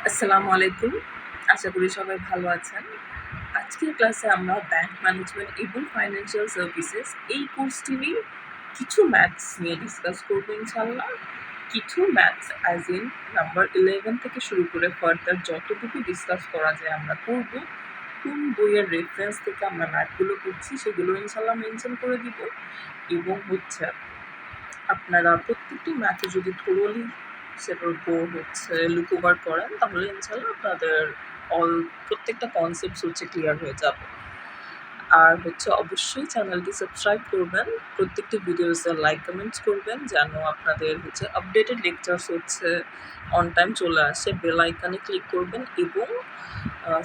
আসসালামু আলাইকুম। আশা করি সবাই ভালো আছেন। আজকের ক্লাসে আমরা ব্যাংক ম্যানেজমেন্ট এবং ফাইন্যান্সিয়াল সার্ভিসেস এই কোর্সটিরই কিছু ম্যাথস নিয়ে ডিসকাস করবো ইনশাল্লাহ। কিছু ম্যাথস অ্যাজ ইন নাম্বার 11 থেকে শুরু করে ফার্দার যতটুকু ডিসকাস করা যায় আমরা করব। কোন বইয়ের রেফারেন্স থেকে আমরা ম্যাথগুলো করছি সেগুলো ইনশাল্লাহ মেনশন করে দিব। এবং আপনারা প্রত্যেকটি ম্যাথে যদি থোরোলি সেটার উপর লুক ওভার করেন তাহলে ইনশাল্লাহ আপনাদের প্রত্যেকটা কনসেপ্টস ক্লিয়ার হয়ে যাবে। আর অবশ্যই চ্যানেলটি সাবস্ক্রাইব করবেন, প্রত্যেকটি ভিডিওসে লাইক কমেন্টস করবেন যেন আপনাদের আপডেটেড লেকচার্স অন টাইম চলে আসে। বেল আইকনে ক্লিক করবেন এবং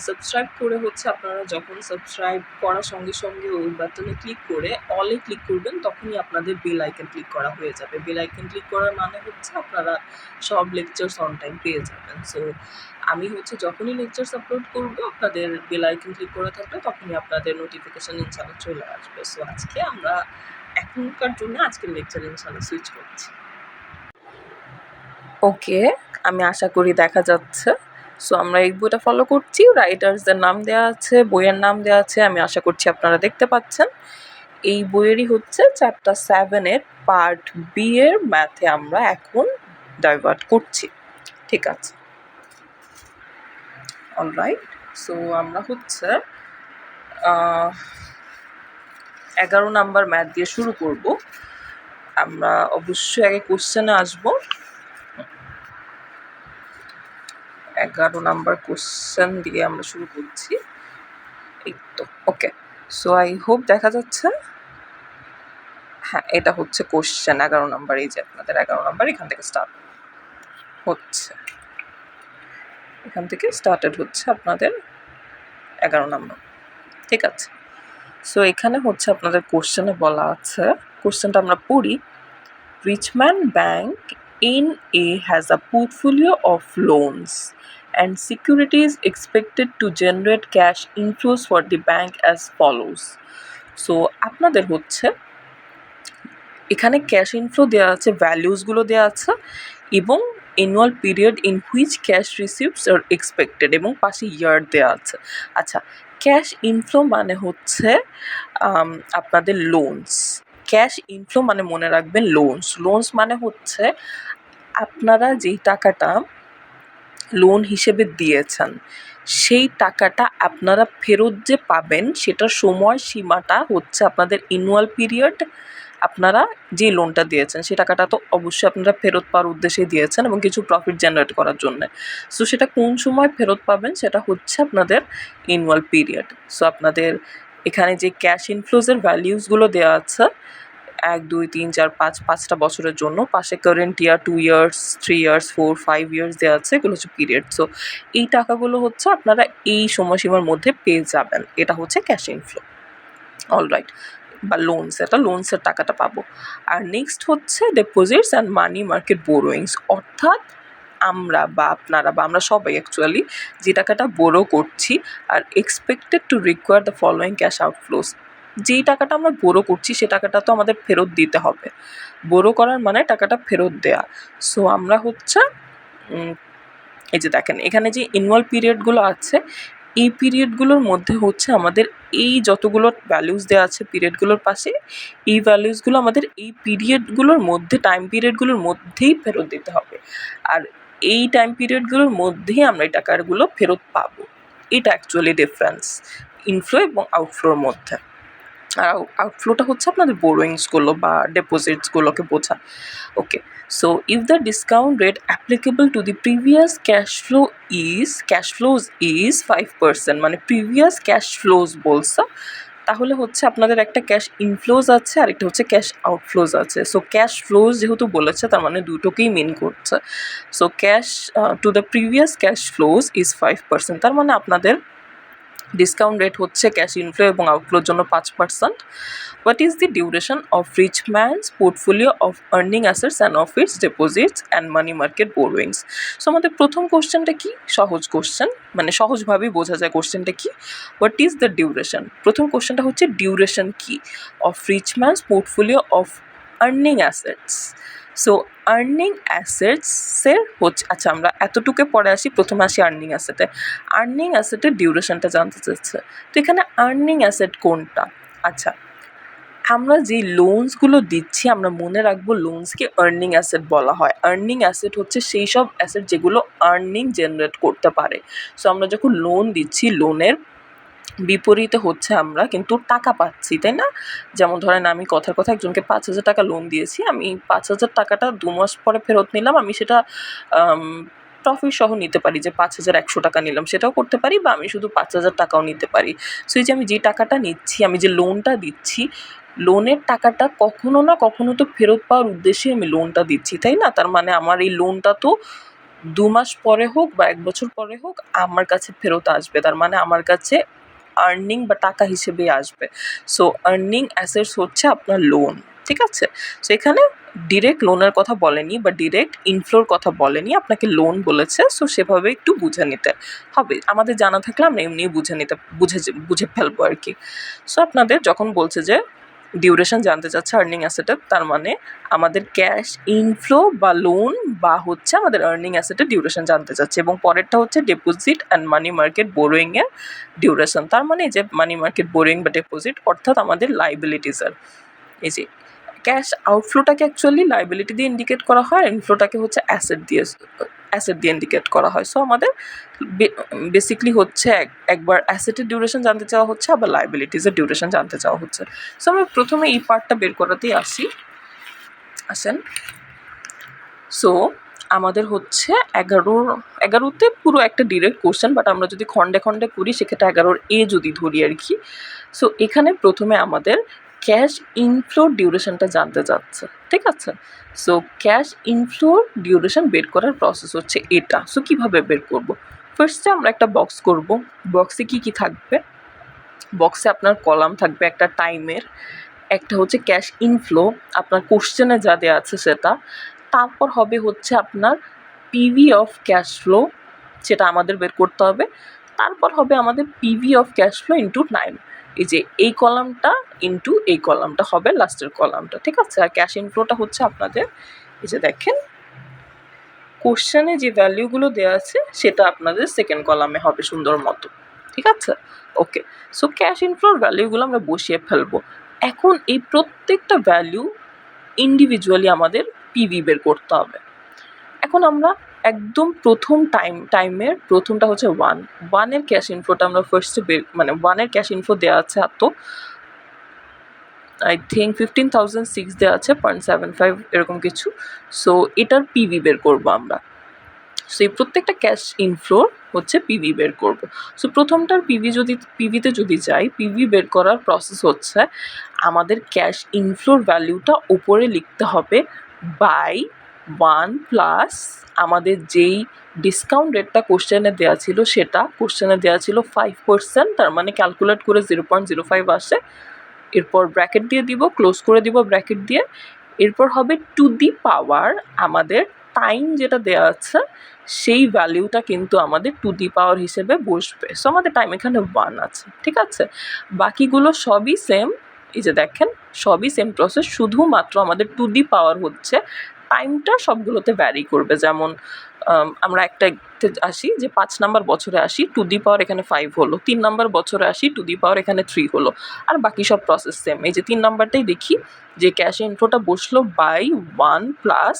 সাবস্ক্রাইব করে আপনারা যখন সাবস্ক্রাইব করার সঙ্গে সঙ্গে ওই বাটনে ক্লিক করে অলে ক্লিক করবেন তখনই আপনাদের বেল আইকন ক্লিক করা হয়ে যাবে। বেল আইকন ক্লিক করার মানে আপনারা সব লেকচার্স অন টাইম পেয়ে যাবেন। সো আমি যখনই লেকচার্স আপলোড করবো আপনাদের বেল আইকন ক্লিক করে থাকলে তখনই আপনাদের নোটিফিকেশান ইনশাল্লাহ চলে আসবে। সো আজকে আমরা এখনকার জন্য আজকের লেকচার ইনশাল্লাহ সুইচ করছি। ওকে, আমি আশা করি দেখা যাচ্ছে। সো আমরা এই বইটা ফলো করছি, রাইটার্সদের নাম দেওয়া আছে, বইয়ের নাম দেওয়া আছে, আমি আশা করছি আপনারা দেখতে পাচ্ছেন। এই বইয়েরই চ্যাপ্টার 7-এর পার্ট বি এর ম্যাথে আমরা এখন ডাইভার্ট করছি। ঠিক আছে, অলরাইট। সো আমরা 11 নাম্বার ম্যাথ দিয়ে শুরু করব। আমরা অবশ্যই আগে কোশ্চেনে আসবো। 11 নাম্বার কোশ্চেন দিয়ে আমরা শুরু করছি। এই তো ওকে। সো আই হোপ দেখা যাচ্ছে। হ্যাঁ, এটা কোশ্চেন 11 নাম্বার। এই যে আপনাদের 11 নাম্বার এখান থেকে স্টার্ট হচ্ছে, এখান থেকে স্টার্টেড আপনাদের 11 নাম্বার। ঠিক আছে। সো এখানে আপনাদের কোশ্চেনে বলা আছে, কোশ্চেনটা আমরা পড়ি। Richman bank in A has a portfolio of loans and securities expected to generate cash inflows for the bank as follows. So আপনাদের এখানে ক্যাশ ইনফ্লো দেওয়া আছে, ভ্যালিউসগুলো দেওয়া আছে এবং annual period in which cash receives are expected এবং পাশে ইয়ার দেওয়া আছে। আচ্ছা, ক্যাশ ইনফ্লো মানে আপনাদের লোনস। ক্যাশ ইনফ্লো মানে মনে রাখবেন লোনস। লোনস মানে আপনারা যেই টাকাটা লোন হিসেবে দিয়েছেন সেই টাকাটা আপনারা ফেরত যে পাবেন সেটার সময় সীমাটা আপনাদের অ্যানুয়াল পিরিয়ড। আপনারা যে লোনটা দিয়েছেন সেই টাকাটা তো অবশ্যই আপনারা ফেরত পাওয়ার উদ্দেশ্যে দিয়েছেন এবং কিছু প্রফিট জেনারেট করার জন্য। সো সেটা কোন সময় ফেরত পাবেন সেটা আপনাদের অ্যানুয়াল পিরিয়ড। সো আপনাদের এখানে যে ক্যাশ ইনফ্লোজের ভ্যালিউসগুলো দেওয়া আছে 1, 2, 3, 4, 5 5টা বছরের জন্য, পাশে current year, 2 years, 3 years, 4, 5 years দেওয়া আছে, এগুলো পিরিয়ড। সো এই টাকাগুলো আপনারা এই সময়সীমার মধ্যে পেয়ে যাবেন। এটা ক্যাশ ইনফ্লো, অলরাইট, বা লোনস। এটা লোনসের টাকাটা পাবো। আর next deposits and money market borrowings, অর্থাৎ আমরা বা আপনারা বা আমরা সবাই অ্যাকচুয়ালি যে টাকাটা বোরো করছি আর expected to require the following cash outflows. যেই টাকাটা আমরা বোরো করছি সে টাকাটা তো আমাদের ফেরত দিতে হবে। বোরো করার মানে টাকাটা ফেরত দেয়া। সো আমরা এই যে দেখেন এখানে যে অ্যানুয়াল পিরিয়ডগুলো আছে এই পিরিয়ডগুলোর মধ্যে আমাদের এই যতগুলো ভ্যালুস দেওয়া আছে পিরিয়ডগুলোর পাশে, এই ভ্যালুসগুলো আমাদের এই পিরিয়ডগুলোর মধ্যে, টাইম পিরিয়ডগুলোর মধ্যেই ফেরত দিতে হবে। আর এই টাইম পিরিয়ডগুলোর মধ্যেই আমরা এই টাকাগুলো ফেরত পাবো। এটা অ্যাকচুয়ালি ডিফারেন্স ইনফ্লো এবং আউটফ্লোর মধ্যে। আর আউটফ্লোটা আপনাদের বোরোয়িংসগুলো বা ডিপোজিটসগুলোকে বোঝায়। ওকে, so if the discount rate applicable to the previous cash flows is 5%, মানে previous cash flows বলছে, তাহলে আপনাদের একটা ক্যাশ ইনফ্লোজ আছে আর একটা ক্যাশ আউটফ্লোজ আছে। সো ক্যাশ ফ্লোজ যেহেতু বলেছে তার মানে দুটোকেই মিন করছে। So cash to the previous cash flows is 5%, তার মানে আপনাদের ডিসকাউন্ট রেট ক্যাশ ইনফ্লো এবং আউটফ্লোর জন্য 5%। What is the duration of Richman's portfolio of earning assets and of its deposits and money market borrowings? So আমাদের প্রথম কোশ্চেনটা কি? সহজ কোশ্চেন, মানে সহজভাবেই বোঝা যায় কোশ্চেনটা কি। What is the duration? প্রথম কোশ্চেনটা ডিউরেশন কি of Richman's portfolio of earning assets so earning অ্যাসেটসের হচ্ছে, আচ্ছা আমরা এতটুকু পরে আসি, প্রথমে আসি আর্নিং অ্যাসেটে। আর্নিং অ্যাসেটের ডিউরেশনটা জানতে চাচ্ছে। তো এখানে আর্নিং অ্যাসেট কোনটা? আচ্ছা, আমরা যে লোনসগুলো দিচ্ছি আমরা মনে রাখবো লোনসকে আর্নিং অ্যাসেট বলা হয়। আর্নিং অ্যাসেট হচ্ছে সেই সব অ্যাসেট যেগুলো আর্নিং জেনারেট করতে পারে। সো আমরা যখন লোন দিচ্ছি লোনের বিপরীতে হচ্ছে আমরা কিন্তু টাকা পাচ্ছি, তাই না? যেমন ধরেন আমি কথার কথা একজনকে 5,000 টাকা লোন দিয়েছি, আমি 5,000 টাকাটা 2 মাস পরে ফেরত নিলাম, আমি সেটা প্রফিট সহ নিতে পারি, যে 5,100 টাকা নিলাম সেটাও করতে পারি, বা আমি শুধু 5,000 টাকাও নিতে পারি। সো এই যে আমি যে টাকাটা নিচ্ছি, আমি যে লোনটা দিচ্ছি, লোনের টাকাটা কখনো না কখনো তো ফেরত পাওয়ার উদ্দেশ্যে আমি লোনটা দিচ্ছি, তাই না? তার মানে আমার এই লোনটা তো 2 মাস পরে হোক বা 1 বছর পরে হোক আমার কাছে ফেরত আসবে, তার মানে আমার কাছে আর্নিং বা টাকা হিসেবেই আসবে। সো আর্নিং অ্যাসেটস হচ্ছে আপনার লোন, ঠিক আছে? সো এখানে ডিরেক্ট লোনের কথা বলেনি বা ডিরেক্ট ইনফ্লোর কথা বলেনি, আপনাকে লোন বলেছে। সো সেভাবে একটু বুঝে নিতে হবে, আমাদের জানা থাকলে আমরা এমনি বুঝে ফেলবো আর কি। সো আপনাদের যখন বলছে যে ডিউরেশন জানতে চাচ্ছে আর্নিং অ্যাসেটের, তার মানে আমাদের ক্যাশ ইনফ্লো বা লোন বা হচ্ছে আমাদের আর্নিং অ্যাসেটের ডিউরেশন জানতে চাচ্ছে। এবং পরেরটা হচ্ছে ডিপোজিট অ্যান্ড মানি মার্কেট বোরোয়িংয়ের ডিউরেশন। তার মানে যে মানি মার্কেট বোরোয়িং বা ডিপোজিট অর্থাৎ আমাদের লাইবিলিটিসের, এই যে ক্যাশ আউটফ্লোটাকে অ্যাকচুয়ালি লাইবিলিটি দিয়ে ইন্ডিকেট করা হয়, ইনফ্লোটাকে হচ্ছে অ্যাসেট দিয়ে ইন্ডিকেট করা হয়। সো আমাদের বেসিকলি হচ্ছে একবার অ্যাসেটের ডিউরেশন জানতে চাওয়া হচ্ছে, আবার লাইবিলিটিসের ডিউরেশন জানতে চাওয়া হচ্ছে। সো আমরা প্রথমে এই পার্টটা বের করাতেই আসেন। সো আমাদের হচ্ছে 11তে পুরো একটা ডিরেক্ট কোশ্চেন, বাট আমরা যদি খণ্ডে খণ্ডে করি সেক্ষেত্রে 11 এ যদি ধরি আর কি। সো এখানে প্রথমে আমাদের ক্যাশ ইনফ্লোর ডিউরেশনটা জানতে চাচ্ছে, ঠিক আছে? সো ক্যাশ ইনফ্লোর ডিউরেশন বের করার প্রসেস হচ্ছে এটা। সো কীভাবে বের করব? ফার্স্টে আমরা একটা বক্স করব। বক্সে কি থাকবে? বক্সে আপনার কলাম থাকবে একটা টাইমের, একটা হচ্ছে ক্যাশ ইনফ্লো, আপনার কোশ্চেনে যা দেওয়া আছে সেটা। তারপর হবে হচ্ছে আপনার পিভি অফ ক্যাশ ফ্লো, সেটা আমাদের বের করতে হবে। তারপর হবে আমাদের PV of cash flow into time, এই যে এই কলামটা ইন্টু এই কলামটা হবে লাস্টের কলামটা, ঠিক আছে? আর ক্যাশ ইনফ্লোটা হচ্ছে আপনাদের এই যে দেখেন কোশ্চেনে যে ভ্যালুগুলো দেওয়া আছে সেটা আপনাদের সেকেন্ড কলামে হবে সুন্দর মতো, ঠিক আছে? ওকে, সো ক্যাশ ইনফ্লোর ভ্যালুগুলো আমরা বসিয়ে ফেলবো। এখন এই প্রত্যেকটা ভ্যালু ইন্ডিভিজুয়ালি আমাদের পিভি বের করতে হবে। এখন আমরা একদম প্রথম টাইমের প্রথমটা হচ্ছে 1 ক্যাশ ইনফ্লোটা আমরা ফার্স্টে মানে 1 ক্যাশ ইনফ্লো দেওয়া আছে এত, আই থিঙ্ক 15,006 দেওয়া আছে 0.75 এরকম কিছু। সো এটার পিভি বের করবো আমরা। সো এই প্রত্যেকটা ক্যাশ ইনফ্লোর হচ্ছে পিভি বের করব। সো প্রথমটার পিভিতে যদি যাই, পিভি বের করার প্রসেস হচ্ছে আমাদের ক্যাশ ইনফ্লোর ভ্যালুটা উপরে লিখতে হবে বাই 1 প্লাস আমাদের যেই ডিসকাউন্ট রেটটা কোশ্চেনে দেওয়া ছিল সেটা, কোশ্চেনে দেওয়া ছিল 5%, তার মানে ক্যালকুলেট করে 0.05 আসে। এরপর ব্র্যাকেট দিয়ে দিব, ক্লোজ করে দিব ব্র্যাকেট দিয়ে। এরপর হবে টু দি পাওয়ার আমাদের টাইম যেটা দেওয়া আছে সেই ভ্যালুটা কিন্তু আমাদের টু দি পাওয়ার হিসেবে বসবে। সো আমাদের টাইম এখানে 1 আছে, ঠিক আছে? বাকিগুলো সবই সেম, এই যে দেখেন সবই সেম প্রসেস, শুধুমাত্র আমাদের টু দি পাওয়ার হচ্ছে টাইমটা সবগুলোতে ভ্যারি করবে। যেমন আমরা একটা আসি যে 5 নাম্বার বছরে আসি, টু দি পাওয়ার এখানে 5 হলো। 3 নাম্বার বছরে আসি, টু দি পাওয়ার এখানে 3 হলো। আর বাকি সব প্রসেস সেম। এই যে 3 নাম্বারটাই দেখি যে ক্যাশ ইনফ্লোটা বসলো by 1 plus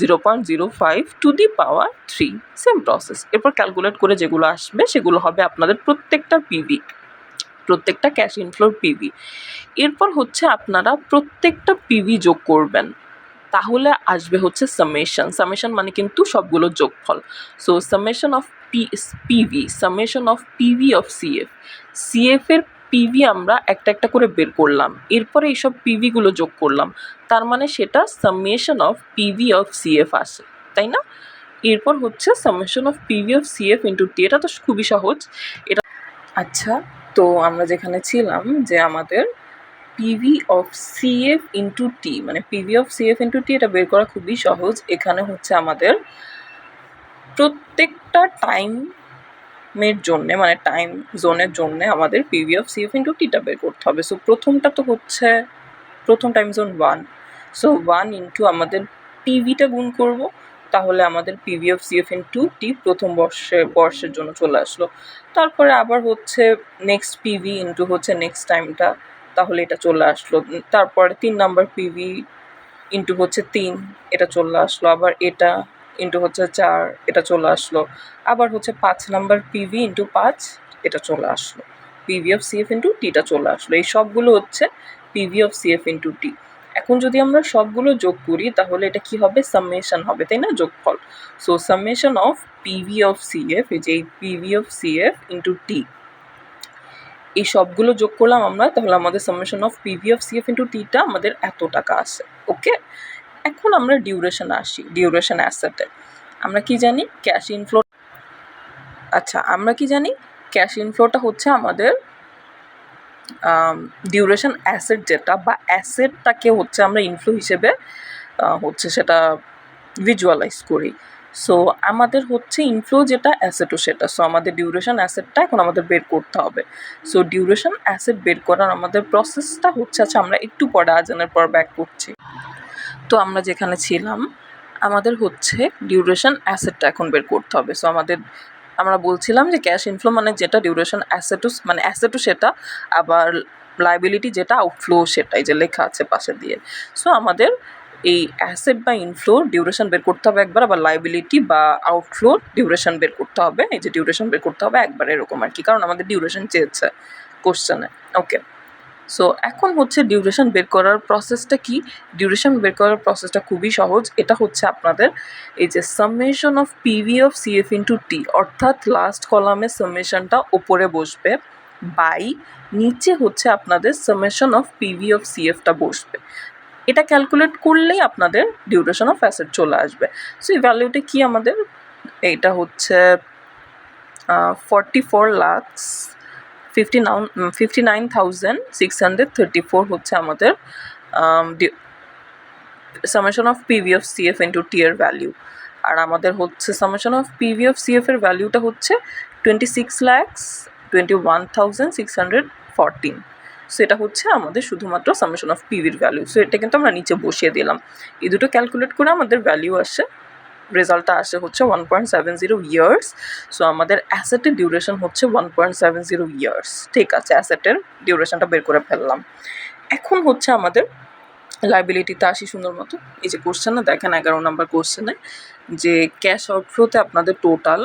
0.05 to the power 3, same process. এরপর ক্যালকুলেট করে যেগুলো আসবে সেগুলো হবে আপনাদের প্রত্যেকটা পিভি, প্রত্যেকটা ক্যাশ ইনফ্লোর পিভি। এরপর হচ্ছে আপনারা প্রত্যেকটা পিভি যোগ করবেন, তাহলে আসবে হচ্ছে সামেশন মানে কিন্তু সবগুলোর যোগফল। So summation of PV of CF এর পিভি আমরা একটা একটা করে বের করলাম, এরপরে এইসব পিভিগুলো যোগ করলাম, তার মানে সেটা summation of PV of CF আসে, তাই না? এরপর হচ্ছে summation of PV of CF into t, এটা তো খুবই সহজ এটা। আচ্ছা, তো আমরা যেখানে ছিলাম যে আমাদের পিভি অফ সিএফ ইন্টু টি, মানে PV of CF into t, এটা বের করা খুবই সহজ। এখানে হচ্ছে আমাদের প্রত্যেকটা টাইমের জন্যে, মানে টাইম জোনের জন্যে আমাদের পিভি অফ সিএফ ইন্টু টিটা বের করতে হবে। সো প্রথমটা তো হচ্ছে প্রথম টাইম জোন 1, সো 1 ইন্টু আমাদের পিভিটা গুণ করব, তাহলে আমাদের পিভি অফ সিএফ ইন্টু টি প্রথম বর্ষের জন্য চলে আসলো। তারপরে আবার হচ্ছে নেক্সট পিভি ইন্টু হচ্ছে নেক্সট টাইমটা, তাহলে এটা চলে আসলো। তারপরে 3 নাম্বার পিভি ইন্টু হচ্ছে 3, এটা চলে আসলো। আবার এটা ইন্টু হচ্ছে 4, এটা চলে আসলো। আবার হচ্ছে 5 নাম্বার পিভি ইন্টু 5, এটা চলে আসলো। পিভি অফ সিএফ ইন্টু টিটা চলে আসলো। এই সবগুলো হচ্ছে পিভি অফ সিএফ ইন্টু টি। এখন যদি আমরা সবগুলো যোগ করি তাহলে এটা কি হবে, সামেশন হবে, তাই না, যোগফল। So summation of PV of CF, এই যে PV of CF into t, এই সবগুলো যোগ করলাম আমরা, তাহলে আমাদের summation of PV of CF into টিটা আমাদের এত টাকা আসে। ওকে, এখন আমরা ডিউরেশন আসি, ডিউরেশন অ্যাসেটে আমরা কি জানি, ক্যাশ ইনফ্লো। আচ্ছা, আমরা কি জানি, ক্যাশ ইনফ্লোটা হচ্ছে আমাদের ডিউরেশন অ্যাসেট, যেটা বা অ্যাসেটটাকে হচ্ছে আমরা ইনফ্লো হিসেবে হচ্ছে সেটা ভিজুয়ালাইজ করি। সো আমাদের হচ্ছে ইনফ্লো যেটা, অ্যাসেটও সেটা। সো আমাদের ডিউরেশন অ্যাসেটটা এখন আমাদের বের করতে হবে। সো ডিউরেশন অ্যাসেট বের করার আমাদের প্রসেসটা হচ্ছে, আচ্ছা আমরা একটু পরে আজানের পর ব্যাক করছি। তো আমরা যেখানে ছিলাম, আমাদের হচ্ছে ডিউরেশন অ্যাসেটটা এখন বের করতে হবে। সো আমরা বলছিলাম যে ক্যাশ ইনফ্লো মানে যেটা, ডিউরেশন অ্যাসেটও মানে অ্যাসেটও সেটা, আবার লাইবিলিটি যেটা, আউটফ্লো সেটাই, যে লেখা আছে পাশে দিয়ে। সো আমাদের এই অ্যাসেট বা ইনফ্লো ডিউরেশন বের করতে হবে একবার, আবার লাইবিলিটি বা আউটফ্লো ডিউরেশন বের করতে হবে। এই যে ডিউরেশন বের করতে হবে একবার, এরকম আর কি, কারণ আমাদের ডিউরেশন চেয়েছে কোশ্চেনে। ওকে, সো এখন হচ্ছে ডিউরেশন বের করার প্রসেসটা কি। ডিউরেশন বের করার প্রসেসটা খুবই সহজ। এটা হচ্ছে আপনাদের এই যে summation of PV of CF into t, অর্থাৎ লাস্ট কলামে সামেশনটা ওপরে বসবে, বাই নিচে হচ্ছে আপনাদের সামেশন অফ পিভি অফ সিএফটা বসবে। এটা ক্যালকুলেট করলেই আপনাদের ডিউরেশন অফ অ্যাসেট চলে আসবে। সো এই ভ্যালুটা কি আমাদের, এইটা হচ্ছে 44,59,634 হচ্ছে আমাদের summation of PV of CF into t এর ভ্যালু। আর আমাদের হচ্ছে summation of PV of CF এর ভ্যালুটা হচ্ছে 26,21,614। সো এটা হচ্ছে আমাদের শুধুমাত্র সামেশন অফ পিভির ভ্যালু। সো এটা কিন্তু আমরা নিচে বসিয়ে দিলাম। এই দুটো ক্যালকুলেট করে আমাদের ভ্যালু আসে, রেজাল্টটা আসে হচ্ছে 1.70 ইয়ার্স। সো আমাদের অ্যাসেটের ডিউরেশন হচ্ছে 1.70 ইয়ার্স। ঠিক আছে, অ্যাসেটের ডিউরেশনটা বের করে ফেললাম। এখন হচ্ছে আমাদের লাইবিলিটিতে আসি সুন্দর মতো। এই যে কোশ্চেনে দেখেন 11 নাম্বার কোশ্চেনে যে ক্যাশ আউটফ্লোতে আপনাদের টোটাল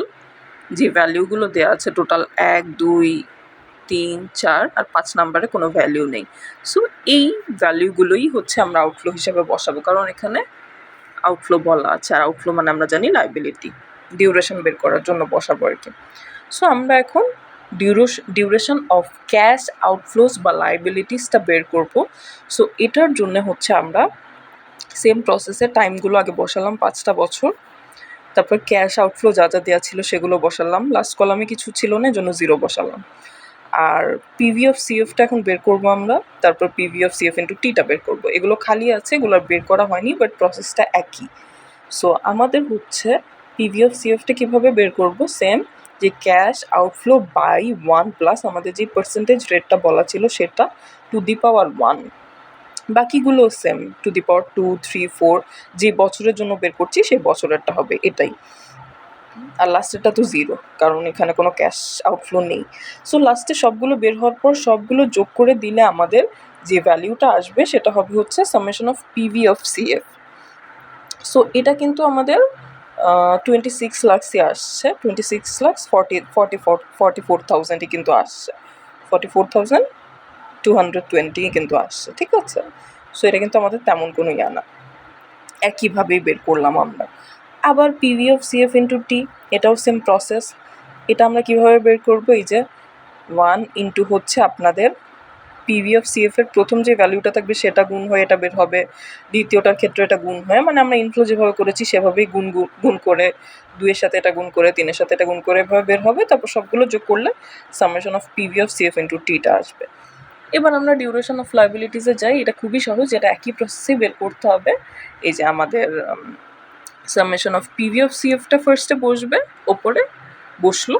যে ভ্যালুগুলো দেওয়া আছে, টোটাল 1, 2, 3, 4 আর 5 নাম্বারে কোনো ভ্যালু নেই। সো এই ভ্যালুগুলোই হচ্ছে আমরা আউটফ্লো হিসেবে বসাবো, কারণ এখানে আউটফ্লো বলা আছে, আর আউটফ্লো মানে আমরা জানি লাইবিলিটি, ডিউরেশন বের করার জন্য বসাবো আর কি। সো আমরা এখন ডিউরেশন অফ ক্যাশ আউটফ্লোস বা লাইবিলিটিসটা বের করব। সো এটার জন্য হচ্ছে আমরা সেম প্রসেসে টাইমগুলো আগে বসালাম 5টা বছর, তারপর ক্যাশ আউটফ্লো যা যা দেওয়া ছিল সেগুলো বসালাম, লাস্ট কলামে কিছু ছিল না, জন্য 0 বসালাম। আর পিভি অফ সিএফটা এখন বের করবো আমরা, তারপর পিভি অফ সিএফ ইন্টু টিটা বের করবো। এগুলো খালি আছে, এগুলো বের করা হয়নি, বাট প্রসেসটা একই। সো আমাদের হচ্ছে পিভি অফ সিএফটা কীভাবে বের করবো, সেম যে ক্যাশ আউটফ্লো বাই 1 প্লাস আমাদের যে পার্সেন্টেজ রেটটা বলা ছিল সেটা টু দি পাওয়ার 1, বাকিগুলো সেম টু দি পাওয়ার 2, 3, 4, যে বছরের জন্য বের করছি সেই বছরেরটা হবে এটাই। আর লাস্টেরটা তো 0, কারণ এখানে কোনো ক্যাশ আউটফ্লো নেই। সো লাস্টে সবগুলো বের হওয়ার পর সবগুলো যোগ করে দিলে আমাদের যে ভ্যালুটা আসবে সেটা হবে হচ্ছে summation of PV of CF. So এটা কিন্তু আমাদের 26 লাখসই আসছে, 26,44,000 কিন্তু আসছে, 44,220 কিন্তু আসছে। ঠিক আছে, সো এটা কিন্তু আমাদের তেমন কোনো ইয়া না, একইভাবেই বের করলাম আমরা। আবার পিভি অফ সিএফ ইন্টু টি, এটাও সেম প্রসেস। এটা আমরা কীভাবে বের করবো, এই যে 1 ইন্টু হচ্ছে আপনাদের পিভি অফ সিএফ এর প্রথম যে ভ্যালুটা থাকবে সেটা গুণ হয়ে এটা বের হবে, দ্বিতীয়টার ক্ষেত্রে এটা গুণ হয়, মানে আমরা ইনফ্লো যেভাবে করেছি সেভাবেই গুণ করে 2 এর সাথে এটা গুণ করে 3 এর সাথে এটা গুণ করে এভাবে বের হবে, তারপর সবগুলো যোগ করলে summation of PV of CF into টিটা আসবে। এবার আমরা ডিউরেশন অফ লাইবিলিটিসে যাই, এটা খুবই সহজ, এটা একই প্রসেসেই বের করতে হবে। এই যে আমাদের সামেশন অফ পিভি অফ সিএফটা ফার্স্টে বসবে, ওপরে বসলো,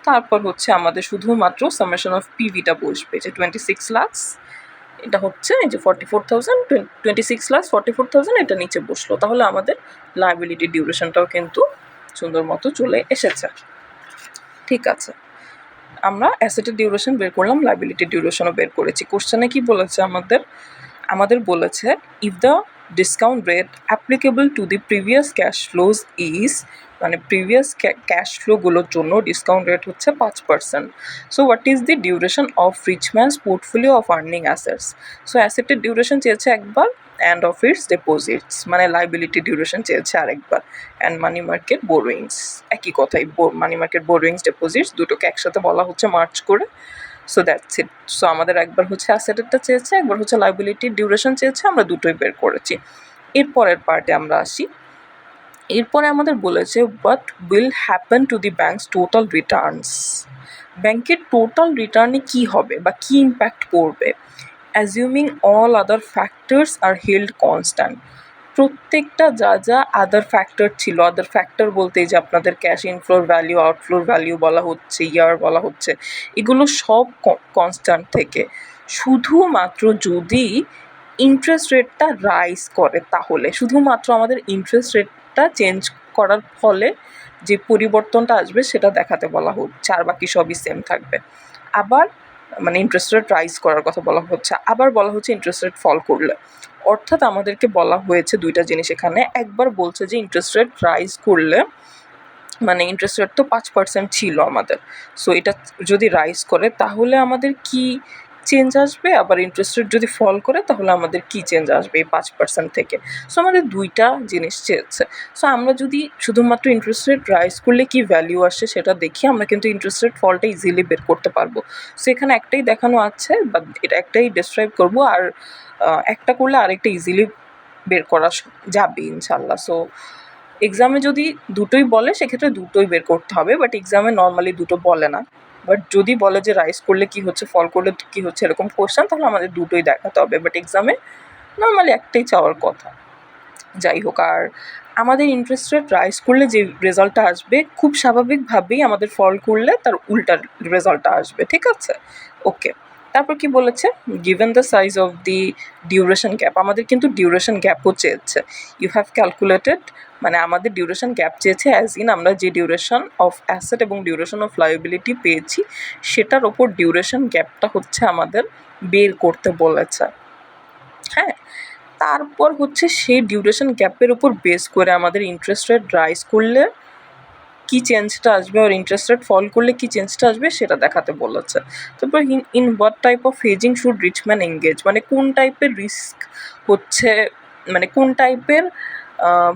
তারপর হচ্ছে আমাদের শুধুমাত্র সামেশন অফ পিভিটা বসবে, যে 26 লাখ এটা হচ্ছে এই যে 44,000, 26,44,000 এটা নিচে বসলো, তাহলে আমাদের লায়াবিলিটি ডিউরেশনটাও কিন্তু সুন্দর মতো চলে এসেছে। ঠিক আছে, আমরা অ্যাসেটের ডিউরেশন বের করলাম, লায়াবিলিটি ডিউরেশনও বের করেছি। কোশ্চেনে কি বলেছে আমাদের বলেছে if the discount rate applicable to the previous cash flows is, মানে প্রিভিয়াস ক্যাশ ফ্লোগুলোর জন্য ডিসকাউন্ট রেট হচ্ছে 5%। So what is the duration of Richman's portfolio of earning assets. So অ্যাসেটের ডিউরেশন চেয়েছে একবার, অ্যান্ড অফ ইটস ডিপোজিটস মানে liability duration চেয়েছে আরেকবার, অ্যান্ড মানি মার্কেট বোরোয়িংস একই কথাই, মানি মার্কেট বোরোয়িংস ডিপোজিটস দুটোকে একসাথে বলা হচ্ছে মার্চ করে। So that's it. সো আমাদের একবার হচ্ছে অ্যাসেটেরটা চেয়েছে, একবার হচ্ছে লাইবিলিটি ডিউরেশন চেয়েছে, আমরা দুটোই বের করেছি। এরপরের পার্টে আমরা আসি। এরপরে আমাদের বলেছে what will happen to the banks total Returns. ব্যাংকের টোটাল রিটার্নে কী হবে বা কী ইম্প্যাক্ট করবে, অ্যাজিউমিং অল আদার ফ্যাক্টরস আর হেল্ড কনস্ট্যান্ট। প্রত্যেকটা যা যা আদার ফ্যাক্টর ছিল, আদার ফ্যাক্টর বলতে যে আপনাদের ক্যাশ ইনফ্লোর ভ্যালিউ, আউটফ্লোর ভ্যালিউ বলা হচ্ছে, ইয়ার বলা হচ্ছে, এগুলো সব কনস্ট্যান্ট থেকে, শুধুমাত্র যদি ইন্টারেস্ট রেটটা রাইজ করে, তাহলে শুধুমাত্র আমাদের ইন্টারেস্ট রেটটা চেঞ্জ করার ফলে যে পরিবর্তনটা আসবে সেটা দেখাতে বলা হচ্ছে, আর বাকি সবই সেম থাকবে। আবার মানে ইন্টারেস্ট রেট রাইজ করার কথা বলা হচ্ছে, আবার বলা হচ্ছে ইন্টারেস্ট রেট ফল করলে। অর্থাৎ আমাদেরকে বলা হয়েছে দুইটা জিনিস এখানে, একবার বলছে যে ইন্টারেস্ট রেট রাইজ করলে, মানে ইন্টারেস্ট রেট তো 5% ছিল আমাদের, সো এটা যদি রাইজ করে তাহলে আমাদের কি চেঞ্জ আসবে, আবার ইন্টারেস্ট রেট যদি ফল করে তাহলে আমাদের কি চেঞ্জ আসবে এই 5% থেকে। সো আমাদের দুইটা জিনিস চেয়েছে। সো আমরা যদি শুধুমাত্র ইন্টারেস্ট রেট রাইজ করলে কি ভ্যালিউ আসে সেটা দেখি, আমরা কিন্তু ইন্টারেস্ট রেট ফলটা ইজিলি বের করতে পারবো। সো এখানে একটাই দেখানো আছে, বা এটা একটাই ডেসক্রাইব করবো, আর একটা করলে আরেকটা ইজিলি বের করা যাবে ইনশাল্লাহ। সো এক্সামে যদি দুটোই বলে সেক্ষেত্রে দুটোই বের করতে হবে, বাট এক্সামে নর্মালি দুটো বলে না। বাট যদি বলে যে রাইজ করলে কি হচ্ছে, ফল করলে কি হচ্ছে, এরকম কোশ্চেন, তাহলে আমাদের দুটোই দেখাতে হবে, বাট এক্সামে নর্মালি একটাই চাওয়ার কথা। যাই হোক, আর আমাদের ইন্টারেস্ট রেট রাইজ করলে যে রেজাল্টটা আসবে খুব স্বাভাবিকভাবেই আমাদের ফল করলে তার উল্টা রেজাল্টটা আসবে। ঠিক আছে, ওকে। তারপর কি বলেছে, given the size of the duration gap, আমাদের কিন্তু ডিউরেশন গ্যাপও চেয়েছে। ইউ হ্যাভ ক্যালকুলেটেড, মানে আমাদের ডিউরেশন গ্যাপ চেয়েছে অ্যাজ ইন আমরা যে ডিউরেশন অফ অ্যাসেট এবং ডিউরেশন অফ লায়াবিলিটি পেয়েছি সেটার ওপর ডিউরেশন গ্যাপটা হচ্ছে আমাদের বের করতে বলেছে। হ্যাঁ, তারপর হচ্ছে সেই ডিউরেশন গ্যাপের উপর বেস করে আমাদের ইন্টারেস্ট রেট রাইজ করলে কী চেঞ্জটা আসবে আর ইন্টারেস্ট রেট ফল করলে কী চেঞ্জটা আসবে সেটা দেখাতে বলেছে। তারপর in what type of hedging should Richman engage, মানে কোন টাইপের রিস্ক হচ্ছে, মানে কোন টাইপের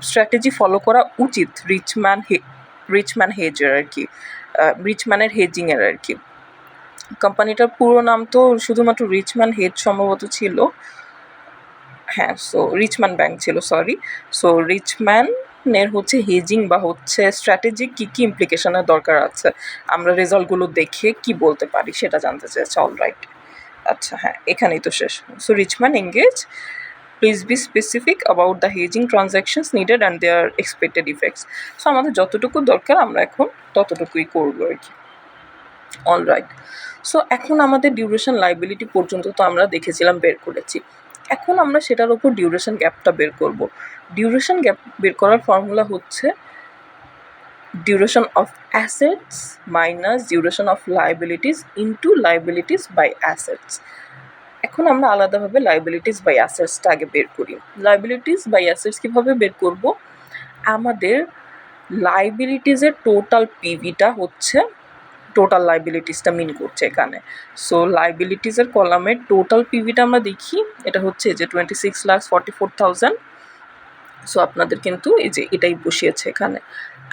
স্ট্র্যাটেজি ফলো করা উচিত রিচম্যান হেজের আর কি, রিচম্যানের হেজিংয়ের আর কি। কোম্পানিটার পুরো নাম তো শুধুমাত্র রিচম্যান হেজ সম্ভবত ছিল, হ্যাঁ। সো রিচম্যান ব্যাংক ছিল, সরি। সো রিচম্যানের হচ্ছে হেজিং বা হচ্ছে স্ট্র্যাটেজিক কী কী ইমপ্লিকেশনের দরকার আছে, আমরা রেজাল্টগুলো দেখে কি বলতে পারি সেটা জানতে চেয়েছে। অলরাইট, আচ্ছা, হ্যাঁ, এখানেই তো শেষ। So Richman engage, please be specific about the hedging transactions needed and their expected effects. So আমাদের যতটুকু দরকার আমরা এখন ততটুকুই করবো আর কি। অলরাইট, সো এখন আমাদের ডিউরেশন লায়াবিলিটি পর্যন্ত তো আমরা দেখেছিলাম, বের করেছি। এখন আমরা সেটার ওপর ডিউরেশন গ্যাপটা বের করব। ডিউরেশন গ্যাপ বের করার ফর্মুলা হচ্ছে duration of assets minus duration of liabilities into liabilities by assets. এখন আমরা আলাদাভাবে লায়াবিলিটিস বাই অ্যাসেটসটা আগে বের করি। লায়াবিলিটিস বাই অ্যাসেটস কীভাবে বের করব, আমাদের লায়াবিলিটিসের টোটাল পিভিটা হচ্ছে টোটাল লায়াবিলিটিসটা মিন করছে এখানে। সো লায়াবিলিটিসের কলামের টোটাল পিভিটা আমরা দেখি, এটা হচ্ছে যে 26,44,000। সো আপনাদের কিন্তু এই যে এটাই বসিয়েছে এখানে।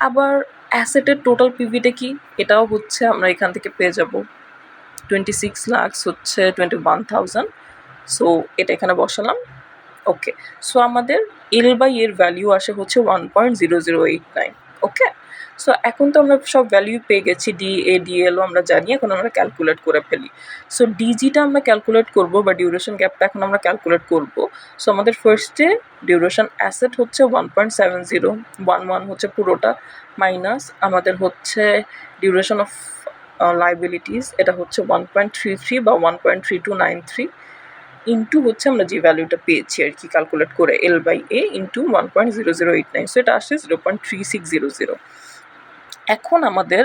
আবার অ্যাসেটের টোটাল পিভিটা কি, এটাও হচ্ছে আমরা এখান থেকে পেয়ে যাব 26 লাখ হচ্ছে 21,000। সো এটা এখানে বসালাম, ওকে। সো আমাদের এল বাই এর ভ্যালিউ আসে হচ্ছে 1.0089, ওকে। সো এখন তো আমরা সব ভ্যালিউ পেয়ে গেছি, ডিএলও আমরা জানি, এখন আমরা ক্যালকুলেট করে ফেলি। সো ডিজিটা আমরা ক্যালকুলেট করব, বা ডিউরেশন গ্যাপটা এখন আমরা ক্যালকুলেট করব। সো আমাদের ফার্স্টে ডিউরেশন অ্যাসেট হচ্ছে 1.7011 হচ্ছে পুরোটা, মাইনাস আমাদের হচ্ছে ডিউরেশন অফ লায়াবিলিটিস, এটা হচ্ছে 1.33 বা 1.3293, ইন্টু হচ্ছে আমরা যে ভ্যালুটা পেয়েছি আর কি ক্যালকুলেট করে L/A ইন্টু 1.0089, সো এটা আসছে 0.3600। এখন আমাদের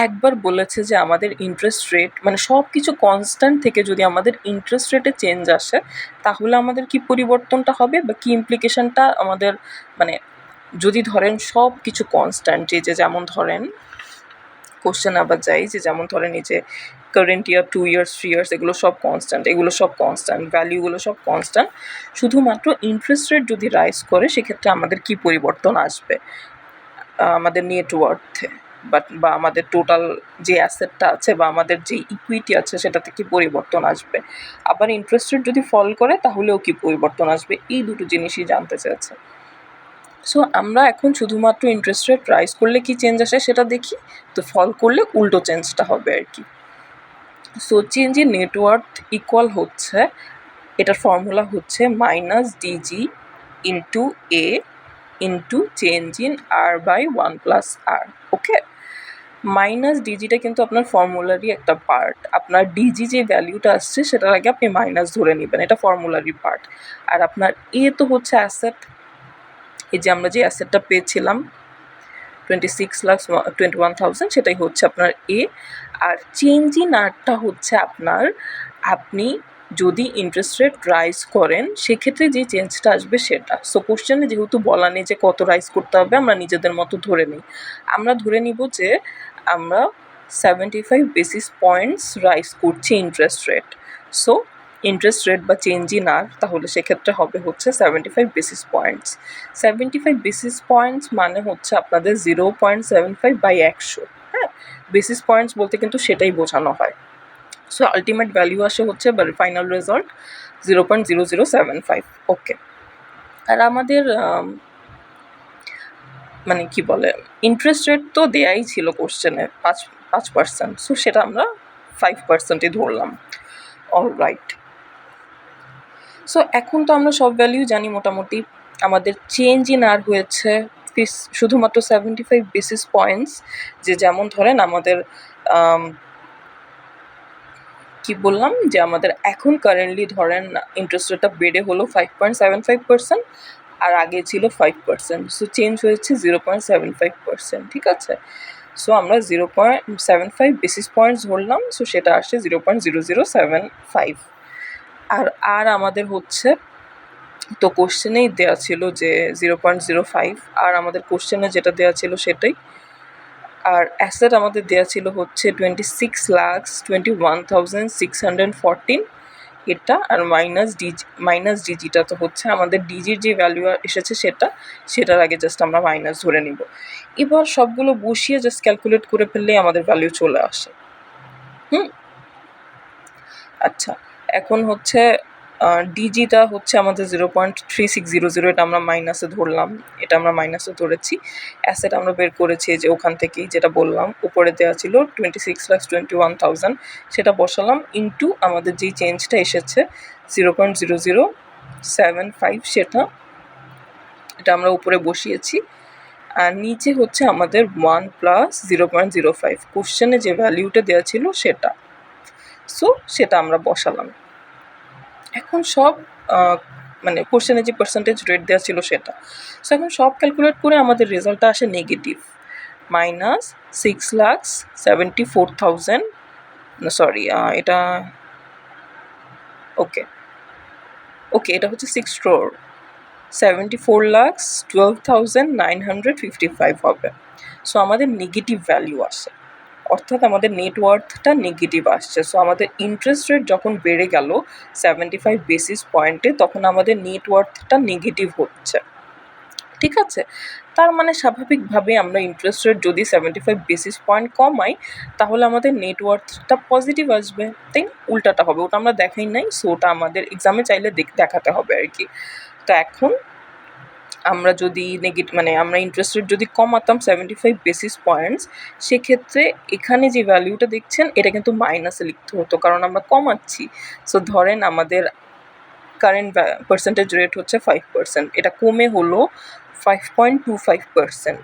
একবার বলেছে যে আমাদের ইন্টারেস্ট রেট মানে সব কিছু কনস্ট্যান্ট থেকে যদি আমাদের ইন্টারেস্ট রেটে চেঞ্জ আসে তাহলে আমাদের কি পরিবর্তনটা হবে বা কি ইমপ্লিকেশনটা আমাদের, মানে যদি ধরেন সব কিছু কনস্ট্যান্ট, যে যেমন ধরেন কোশ্চেন আবার যাই, যে যেমন ধরেন এই যে কারেন্ট ইয়ার, 2 ইয়ার্স, 3 ইয়ার্স, এগুলো সব কনস্ট্যান্ট, এগুলো সব কনস্ট্যান্ট, ভ্যালুগুলো সব কনস্ট্যান্ট, শুধুমাত্র ইন্টারেস্ট রেট যদি রাইজ করে সেক্ষেত্রে আমাদের কি পরিবর্তন আসবে আমাদের নেটওয়ার্থে বা আমাদের টোটাল যে অ্যাসেটটা আছে বা আমাদের যে ইকুইটি আছে সেটাতে কি পরিবর্তন আসবে, আবার ইন্টারেস্ট রেট যদি ফল করে তাহলেও কি পরিবর্তন আসবে, এই দুটো জিনিসই জানতে চেয়েছে। সো আমরা এখন শুধুমাত্র ইন্টারেস্ট রেট রাইজ করলে কি চেঞ্জ আসে সেটা দেখি, তো ফল করলে উল্টো চেঞ্জটা হবে আর কি। So change in net worth equal হচ্ছে, এটার ফর্মুলা হচ্ছে -dg into A into change in R/1+R। ওকে, -dgটা কিন্তু আপনার ফর্মুলারই একটা পার্ট, আপনার ডিজি যে ভ্যালুটা আসছে সেটার আগে আপনি মাইনাস ধরে নেবেন, এটা ফর্মুলারই পার্ট। আর আপনার এ তো হচ্ছে অ্যাসেট, এই যে আমরা যে অ্যাসেটটা পেয়েছিলাম 26,21,000, সেটাই হচ্ছে আপনার এ। আর চেঞ্জ ইন আরটা হচ্ছে আপনার, আপনি যদি ইন্টারেস্ট রেট রাইজ করেন সেক্ষেত্রে যে চেঞ্জটা আসবে সেটা। সো কোশ্চেনে যেহেতু বলা নেই যে কত রাইজ করতে হবে, আমরা নিজেদের মতো ধরে নিই, আমরা ধরে নিব যে আমরা 75 বেসিস পয়েন্টস রাইজ করছি interest rate. So interest rate বা চেঞ্জ ইন আর তাহলে সেক্ষেত্রে হবে হচ্ছে 75 বেসিস পয়েন্টস। 75 বেসিস পয়েন্টস মানে হচ্ছে আপনাদের 0.75/100। হ্যাঁ, বেসিস পয়েন্টস বলতে কিন্তু সেটাই বোঝানো হয়। সো আলটিমেট ভ্যালু আসে হচ্ছে বা ফাইনাল রেজাল্ট 0.0075। ওকে, আর আমাদের মানে কি বলে ইন্টারেস্ট রেট তো দেয়াই ছিল কোশ্চেনে 5%, সো সেটা আমরা 5%ই ধরলাম। অলরাইট, সো এখন তো আমরা সব ভ্যালু জানি মোটামুটি। আমাদের চেঞ্জ ইন আর হয়েছে শুধুমাত্র 75 বেসিস পয়েন্টস, যে যেমন ধরেন আমাদের কি বললাম যে আমাদের এখন কারেন্টলি ধরেন ইন্টারেস্ট রেটটা বেড়ে হলো 5.75%, আর আগে ছিল 5%, সো চেঞ্জ হয়েছে 0.75%। ঠিক আছে, সো আমরা 0.75 বেসিস পয়েন্টস ধরলাম, সো সেটা আসছে 0.0075। আর আমাদের হচ্ছে, তো কোশ্চেনেই দেওয়া ছিল যে 0.05, আর আমাদের কোশ্চেনে যেটা দেওয়া ছিল সেটাই। আর অ্যাসেট আমাদের দেওয়া ছিল হচ্ছে 26,21,614 এটা, আর মাইনাস ডিজিটা তো হচ্ছে আমাদের ডিজির যে ভ্যালু এসেছে সেটার আগে জাস্ট আমরা মাইনাস ধরে নিব। এবার সবগুলো বসিয়ে জাস্ট ক্যালকুলেট করে ফেললেই আমাদের ভ্যালু চলে আসে। আচ্ছা, এখন হচ্ছে ডিজিটা হচ্ছে আমাদের 0.3600, এটা আমরা মাইনাসে ধরলাম, এটা আমরা মাইনাসে ধরেছি। অ্যাসেট আমরা বের করেছি যে ওখান থেকেই, যেটা বললাম উপরে দেওয়া ছিল 26,21,000, সেটা বসালাম ইন্টু আমাদের যেই চেঞ্জটা এসেছে 0.0075, এটা আমরা উপরে বসিয়েছি। আর নিচে হচ্ছে আমাদের 1 প্লাস 0.05, কোশ্চেনে যে ভ্যালুটা দেওয়া ছিল সেটা, সো সেটা আমরা বসালাম। এখন সব মানে কোশ্চেনে যে পার্সেন্টেজ রেট দেওয়া ছিল সেটা, সো এখন সব ক্যালকুলেট করে আমাদের রেজাল্টটা আসে নেগেটিভ -6,74,000, সরি এটা ওকে এটা হচ্ছে 6,74,12,955 হবে। সো আমাদের নেগেটিভ ভ্যালু আসে, অর্থাৎ আমাদের নেটওয়ার্থটা নেগেটিভ আসছে। সো আমাদের ইন্টারেস্ট রেট যখন বেড়ে গেল 75 বেসিস পয়েন্টে, তখন আমাদের নেটওয়ার্থটা নেগেটিভ হচ্ছে। ঠিক আছে, তার মানে স্বাভাবিকভাবে আমরা ইন্টারেস্ট রেট যদি 75 বেসিস পয়েন্ট কমাই তাহলে আমাদের নেটওয়ার্থটা পজিটিভ আসবে, তাই উল্টাটা হবে, ওটা আমরা দেখাই নাই, সো ওটা আমাদের এক্সামে চাইলে দেখাতে হবে আর কি। তো এখন আমরা যদি মানে আমরা ইন্টারেস্ট রেট যদি কমাতাম 75 বেসিস পয়েন্টস, সেক্ষেত্রে এখানে যে ভ্যালুটা দেখছেন এটা কিন্তু মাইনাসে লিখতে হতো, কারণ আমরা কমাচ্ছি। সো ধরেন আমাদের কারেন্ট পার্সেন্টেজ রেট হচ্ছে 5%, এটা কমে হলো 5.25%।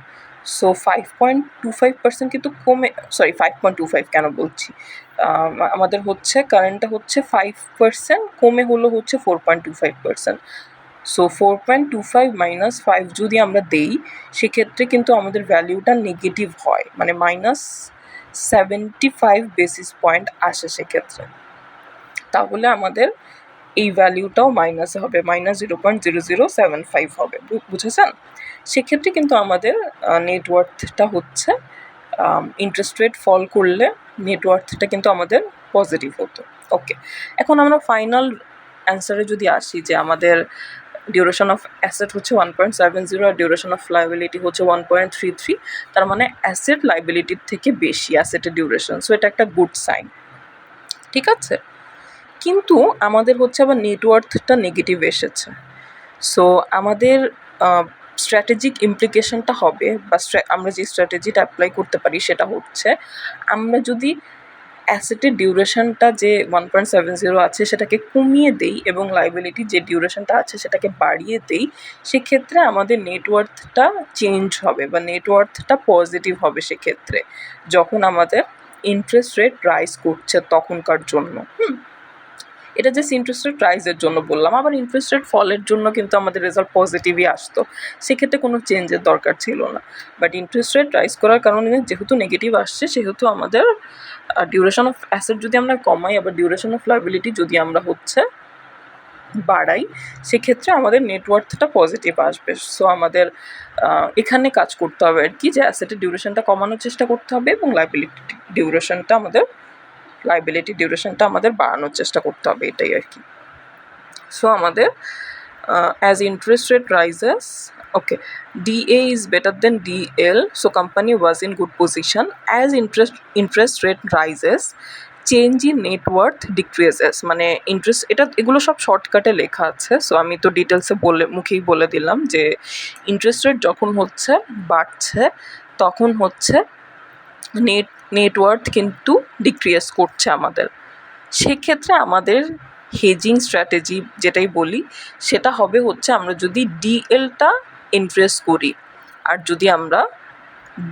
সো 5.25% কিন্তু কমে, সরি 5.25 কেন বলছি, আমাদের হচ্ছে কারেন্টটা হচ্ছে 5% কমে হলো হচ্ছে 4.25%। সো 4.25 মাইনাস 5 যদি আমরা দেই সেক্ষেত্রে কিন্তু আমাদের ভ্যালিউটা নেগেটিভ হয়, মানে -75 বেসিস পয়েন্ট আসে সেক্ষেত্রে। তাহলে আমাদের এই ভ্যালিউটাও মাইনাসে হবে, -0.0075 হবে, বুঝেছেন? সেক্ষেত্রে কিন্তু আমাদের নেটওয়ার্থটা হচ্ছে ইন্টারেস্ট রেট ফল করলে নেটওয়ার্থটা কিন্তু আমাদের পজিটিভ হতো। ওকে, এখন আমরা ফাইনাল অ্যান্সারে যদি আসি যে আমাদের ডিউরেশন অফ অ্যাসেট হচ্ছে 1.70 আর ডিউরেশন অফ লাইবিলিটি হচ্ছে 1.33, তার মানে অ্যাসেট লাইবিলিটির থেকে বেশি অ্যাসেটের ডিউরেশন, সো এটা একটা গুড সাইন। ঠিক আছে, কিন্তু আমাদের হচ্ছে আবার নেটওয়ার্থটা নেগেটিভ এসেছে। সো আমাদের স্ট্র্যাটেজিক ইমপ্লিকেশনটা হবে, বা আমরা যে স্ট্র্যাটেজিটা অ্যাপ্লাই করতে পারি সেটা হচ্ছে, আমরা যদি অ্যাসেটের ডিউরেশনটা যে 1.70 আছে সেটাকে কমিয়ে দেই এবং লাইবিলিটির যে ডিউরেশনটা আছে সেটাকে বাড়িয়ে দেই, সেক্ষেত্রে আমাদের নেটওয়ার্থটা চেঞ্জ হবে বা নেটওয়ার্থটা পজিটিভ হবে সেক্ষেত্রে, যখন আমাদের ইন্টারেস্ট রেট রাইজ করছে তখনকার জন্য। এটা জাস্ট ইন্টারেস্ট রেট রাইজের জন্য বললাম, আবার ইন্টারেস্ট রেট ফলের জন্য কিন্তু আমাদের রেজাল্ট পজিটিভই আসতো, সেক্ষেত্রে কোনো চেঞ্জের দরকার ছিল না। বাট ইন্টারেস্ট রেট রাইজ করার কারণে যেহেতু নেগেটিভ আসছে, সেহেতু আমাদের ডিউরেশন অফ অ্যাসেট যদি আমরা কমাই, আবার ডিউরেশন অফ লায়াবিলিটি যদি আমরা হচ্ছে বাড়াই, সেক্ষেত্রে আমাদের নেটওয়ার্থটা পজিটিভ আসবে। সো আমাদের এখানে কাজ করতে হবে আর কি, যে অ্যাসেটের ডিউরেশনটা কমানোর চেষ্টা করতে হবে এবং লায়াবিলিটি ডিউরেশনটা আমাদের বাড়ানোর চেষ্টা করতে হবে, এটাই আর কি। সো আমাদের as interest rate rises, okay, DA is better than DL, so company was in good position. As interest rate rises, change in net worth decreases, মানে ইন্টারেস্ট, এগুলো সব শর্টকাটে লেখা আছে, সো আমি তো ডিটেলসে মুখেই বলে দিলাম যে ইন্টারেস্ট রেট যখন হচ্ছে বাড়ছে তখন হচ্ছে নেটওয়ার্থ কিন্তু ডিক্রিজ করছে আমাদের। সেক্ষেত্রে আমাদের হেজিং স্ট্র্যাটেজি যেটাই বলি সেটা হবে হচ্ছে, আমরা যদি ডিএলটা ইনক্রিজ করি আর যদি আমরা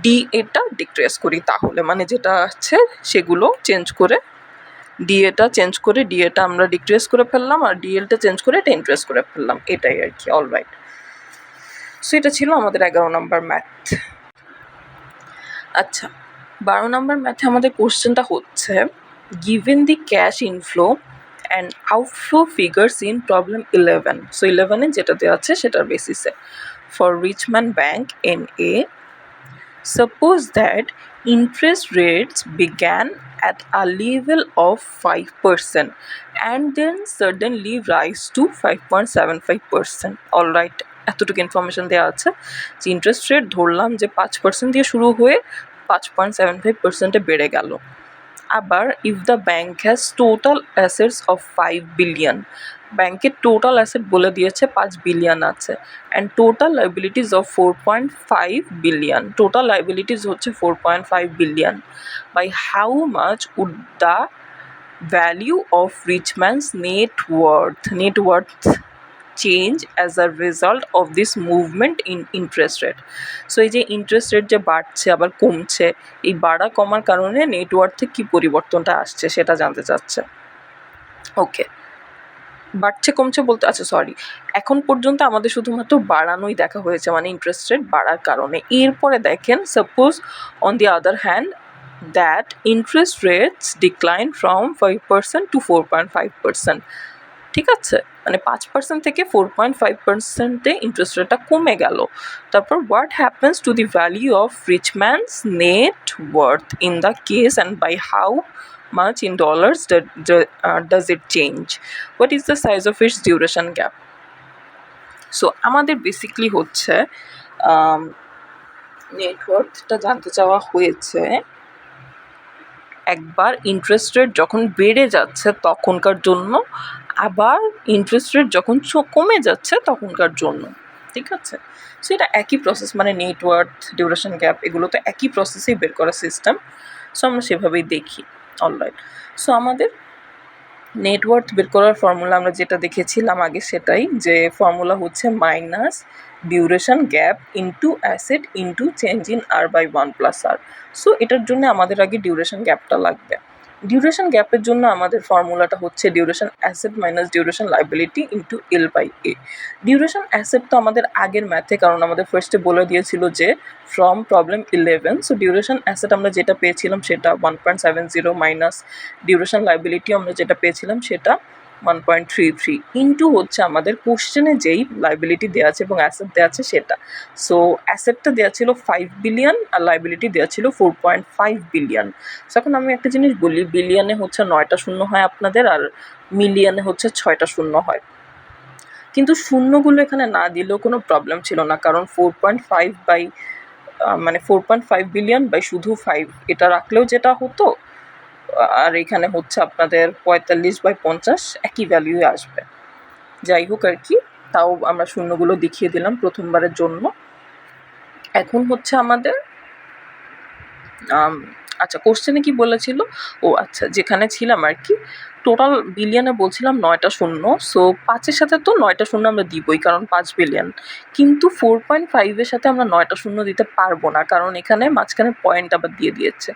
ডিএটা ডিক্রিজ করি, তাহলে মানে যেটা আছে সেগুলো চেঞ্জ করে ডিএটা আমরা ডিক্রিজ করে ফেললাম আর ডিএলটা চেঞ্জ করে এটা ইনক্রিজ করে ফেললাম, এটাই আর কি। অলরাইট, সো এটা ছিল আমাদের 11 নম্বর ম্যাথ। আচ্ছা, 12 নম্বর ম্যাথে আমাদের কোশ্চেনটা হচ্ছে, given the cash inflow and outflow figures in problem 11, so 11 যেটা দেওয়া আছে সেটার বেসিসে, for Richman Bank NA, suppose that interest rates began at a level of 5% and then suddenly rise to 5.75%. Alright, এতটুকু ইনফরমেশন দেওয়া আছে যে ইন্টারেস্ট রেট ধরলাম যে 5% দিয়ে শুরু হয়ে 5.75%-এ বেড়ে গেল। আবার if the bank has total assets of 5 billion, ব্যাংকের টোটাল অ্যাসেট বলে দিয়েছে 5 বিলিয়ন আছে, and total liabilities of 4.5 billion, total liabilities হচ্ছে 4.5 billion, by how much would the value of Richman's net worth change as a result of this movement in interest rate. So এই যে interest rate যে বাড়ছে আবার কমছে, এই বাড়া কমার কারণে নেটওয়ার্থে কী পরিবর্তনটা আসছে সেটা জানতে চাচ্ছে। ওকে, বাড়ছে কমছে বলতে, আচ্ছা সরি, এখন পর্যন্ত আমাদের শুধুমাত্র বাড়ানোই দেখা হয়েছে, মানে ইন্টারেস্ট রেট বাড়ার কারণে। এরপরে দেখেন, suppose on the other hand that interest rates decline from 5% to 4.5%, ঠিক আছে, মানে 5% থেকে 4.5%-এ ইন্টারেস্ট রেটটা কমে গেল। তারপর what happens to the value of Richman's net worth in the case and by how much in dollars does it change? What is the size of its duration gap? So আমাদের basically হচ্ছে নেটওয়ার্থটা জানতে চাওয়া হয়েছে একবার ইন্টারেস্ট রেট যখন বেড়ে যাচ্ছে তখনকার জন্য, আবার ইন্টারেস্ট রেট যখন কমে যাচ্ছে তখনকার জন্য, ঠিক আছে। সো এটা একই প্রসেস, মানে নেটওয়ার্থ, ডিউরেশন গ্যাপ, এগুলো তো একই প্রসেসেই বের করা সিস্টেম, সো আমরা সেভাবেই দেখি। অলরাইট, সো আমাদের নেটওয়ার্থ বের করার ফর্মুলা আমরা যেটা দেখেছিলাম আগে সেটাই, যে ফর্মুলা হচ্ছে minus duration gap into asset into change in R by 1+r। So এটার জন্য আমাদের আগে ডিউরেশন গ্যাপটা লাগবে। ডিউরেশন গ্যাপের জন্য আমাদের ফর্মুলাটা হচ্ছে duration asset minus duration liability into L/A। Duration asset তো আমাদের আগের ম্যাথে, কারণ আমাদের ফার্স্টে বলে দিয়েছিল যে from problem 11, so duration asset আমরা যেটা পেয়েছিলাম সেটা 1.70 মাইনাস ডিউরেশন লাইবিলিটি আমরা যেটা পেয়েছিলাম সেটা 1.33 ইন্টু হচ্ছে আমাদের কোশ্চেনে যেই লাইবিলিটি দেওয়া আছে এবং অ্যাসেট দেওয়া আছে সেটা। সো অ্যাসেটটা দেওয়া ছিল 5 বিলিয়ন আর লাইবিলিটি দেওয়া ছিল 4.5 বিলিয়ন। সো এখন আমি একটা জিনিস বলি, বিলিয়নে হচ্ছে 9টা শূন্য হয় আপনাদের, আর মিলিয়নে হচ্ছে 6টা শূন্য হয়। কিন্তু শূন্যগুলো এখানে না দিলেও কোনো প্রবলেম ছিল না, কারণ 4.5 বাই মানে 4.5 বিলিয়ন বাই শুধু 5 এটা রাখলেও যেটা হতো, আর এখানে হচ্ছে আপনাদের 45/50 একই ভ্যালু আসবে। যাই হোক আর কি, তাও আমরা শূন্যগুলো দেখিয়ে দিলাম প্রথমবারের জন্য। এখন হচ্ছে আমাদের আচ্ছা, কোশ্চেনে কি বলেছিল, ও আচ্ছা যেখানে ছিলাম আর কি, টোটাল বিলিয়নে বলছিলাম 9টা শূন্য। সো 5-এর সাথে তো 9টা শূন্য আমরা দিবই, কারণ 5 বিলিয়ন। কিন্তু 4.5-এর সাথে আমরা 9টা শূন্য দিতে পারবো না, কারণ এখানে মাঝখানে পয়েন্ট আবার দিয়ে দিয়েছে।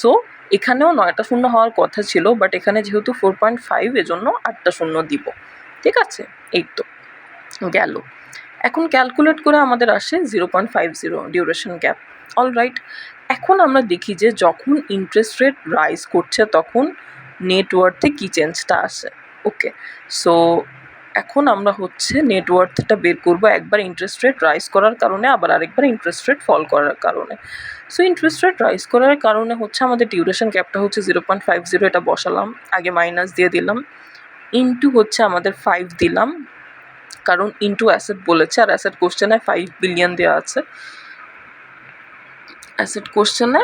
সো এখানেও 9টা শূন্য হওয়ার কথা ছিল, বাট এখানে যেহেতু 4.5 এজন্য 8টা শূন্য দিব। ঠিক আছে, এই তো গেল। এখন ক্যালকুলেট করে আমাদের আসে 0.50 ডিউরেশন গ্যাপ। অলরাইট, এখন আমরা দেখি যে যখন ইন্টারেস্ট রেট রাইজ করছে তখন নেটওয়ার্থে কী চেঞ্জটা আসে। ওকে, সো এখন আমরা হচ্ছে নেটওয়ার্থটা বের করব, একবার ইন্টারেস্ট রেট রাইজ করার কারণে, আবার আরেকবার ইন্টারেস্ট রেট ফল করার কারণে। সো ইন্টারেস্ট রেট রাইজ করার কারণে হচ্ছে আমাদের ডিউরেশন গ্যাপটা হচ্ছে 0.50, এটা বসালাম, আগে মাইনাস দিয়ে দিলাম, ইন্টু হচ্ছে আমাদের 5 দিলাম, কারণ ইন্টু অ্যাসেট বলেছে, আর অ্যাসেট কোশ্চেনে 5 বিলিয়ন দেওয়া আছে। অ্যাসেট কোশ্চেনে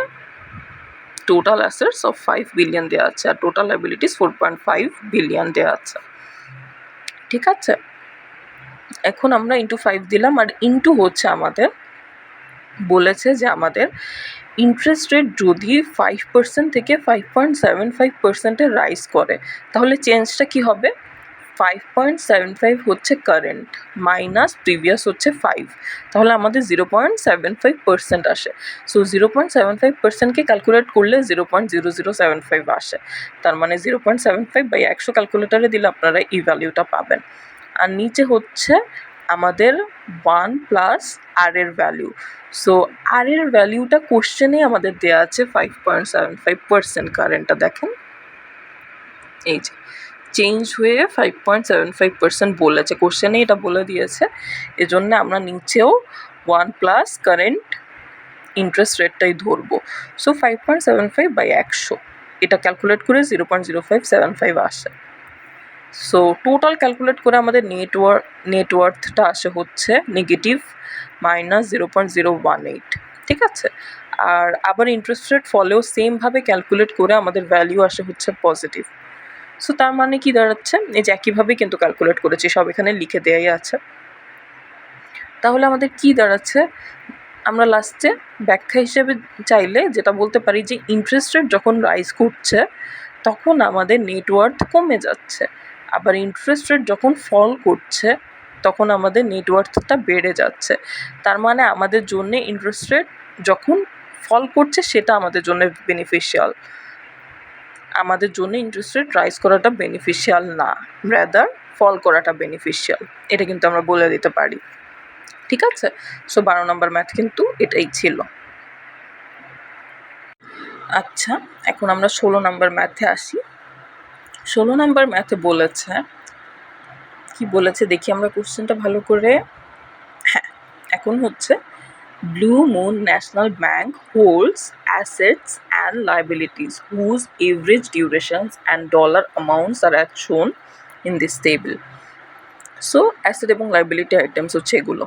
টোটাল অ্যাসেটস অফ 5 বিলিয়ন দেওয়া আছে, আর টোটাল লাইবিলিটিস 4.5 বিলিয়ন দেওয়া আছে। ঠিক আছে, এখন আমরা ইন্টু 5 দিলাম, আর ইন্টু হচ্ছে আমাদের বলেছে যে আমাদের ইন্টারেস্ট রেট যদি 5% থেকে 5.75%-এ রাইজ করে তাহলে চেঞ্জটা কি হবে, 5.75 হচ্ছে কারেন্ট মাইনাস প্রিভিয়াস হচ্ছে 5, তাহলে আমাদের 0.75% আসে। সো 0.75%কে ক্যালকুলেট করলে 0.0075 আসে, তার মানে 0.75/100 ক্যালকুলেটারে দিলে আপনারা এই ভ্যালিউটা পাবেন। আর নিচে হচ্ছে আমাদের 1+r এর ভ্যালু। সো আর এর ভ্যালুটা কোশ্চেনে আমাদের দেওয়া আছে 5.75% কারেন্টটা দেখেন, এই যে চেঞ্জ হয়ে 5.75% বলেছে, কোশ্চেনে এটা বলে দিয়েছে, এজন্য আমরা নিচেও 1+ কারেন্ট ইন্টারেস্ট রেটটাই ধরবো। সো 5.75/100 এটা ক্যালকুলেট করে 0.0575 আসে। সো টোটাল ক্যালকুলেট করে আমাদের নেটওয়ার্থটা আসে হচ্ছে নেগেটিভ -0.018। ঠিক আছে, আর আবার ইন্টারেস্ট রেট ফলেও সেমভাবে ক্যালকুলেট করে আমাদের ভ্যালু আসে হচ্ছে পজিটিভ। সো তার মানে কি দাঁড়াচ্ছে, এই যে একইভাবে কিন্তু ক্যালকুলেট করেছি, সব এখানে লিখে দেওয়াই আছে। তাহলে আমাদের কি দাঁড়াচ্ছে, আমরা লাস্টে ব্যাখ্যা হিসেবে চাইলে যেটা বলতে পারি যে ইন্টারেস্ট রেট যখন রাইজ করছে তখন আমাদের নেটওয়ার্থ কমে যাচ্ছে, আবার ইন্টারেস্ট রেট যখন ফল করছে তখন আমাদের নেটওয়ার্থটা বেড়ে যাচ্ছে। তার মানে আমাদের জন্য ইন্টারেস্ট রেট যখন ফল করছে সেটা আমাদের জন্য বেনিফিশিয়াল, আমাদের জন্য ইন্টারেস্ট রেট রাইজ করাটা বেনিফিশিয়াল না, রাদার ফল করাটা বেনিফিশিয়াল, এটা কিন্তু আমরা বলে দিতে পারি। ঠিক আছে, সো 12 নম্বর ম্যাথ কিন্তু এটাই ছিল। আচ্ছা, এখন আমরা 16 নম্বর ম্যাথে আসি। 16 নম্বর ম্যাথে বলেছে, কি বলেছে দেখি আমরা কোশ্চেনটা ভালো করে। হ্যাঁ, এখন হচ্ছে Blue Moon National bank holds assets and liabilities whose average durations and dollar amounts are as shown in this table. So asset এবং লাইবিলিটি আইটেমস হচ্ছে এগুলো,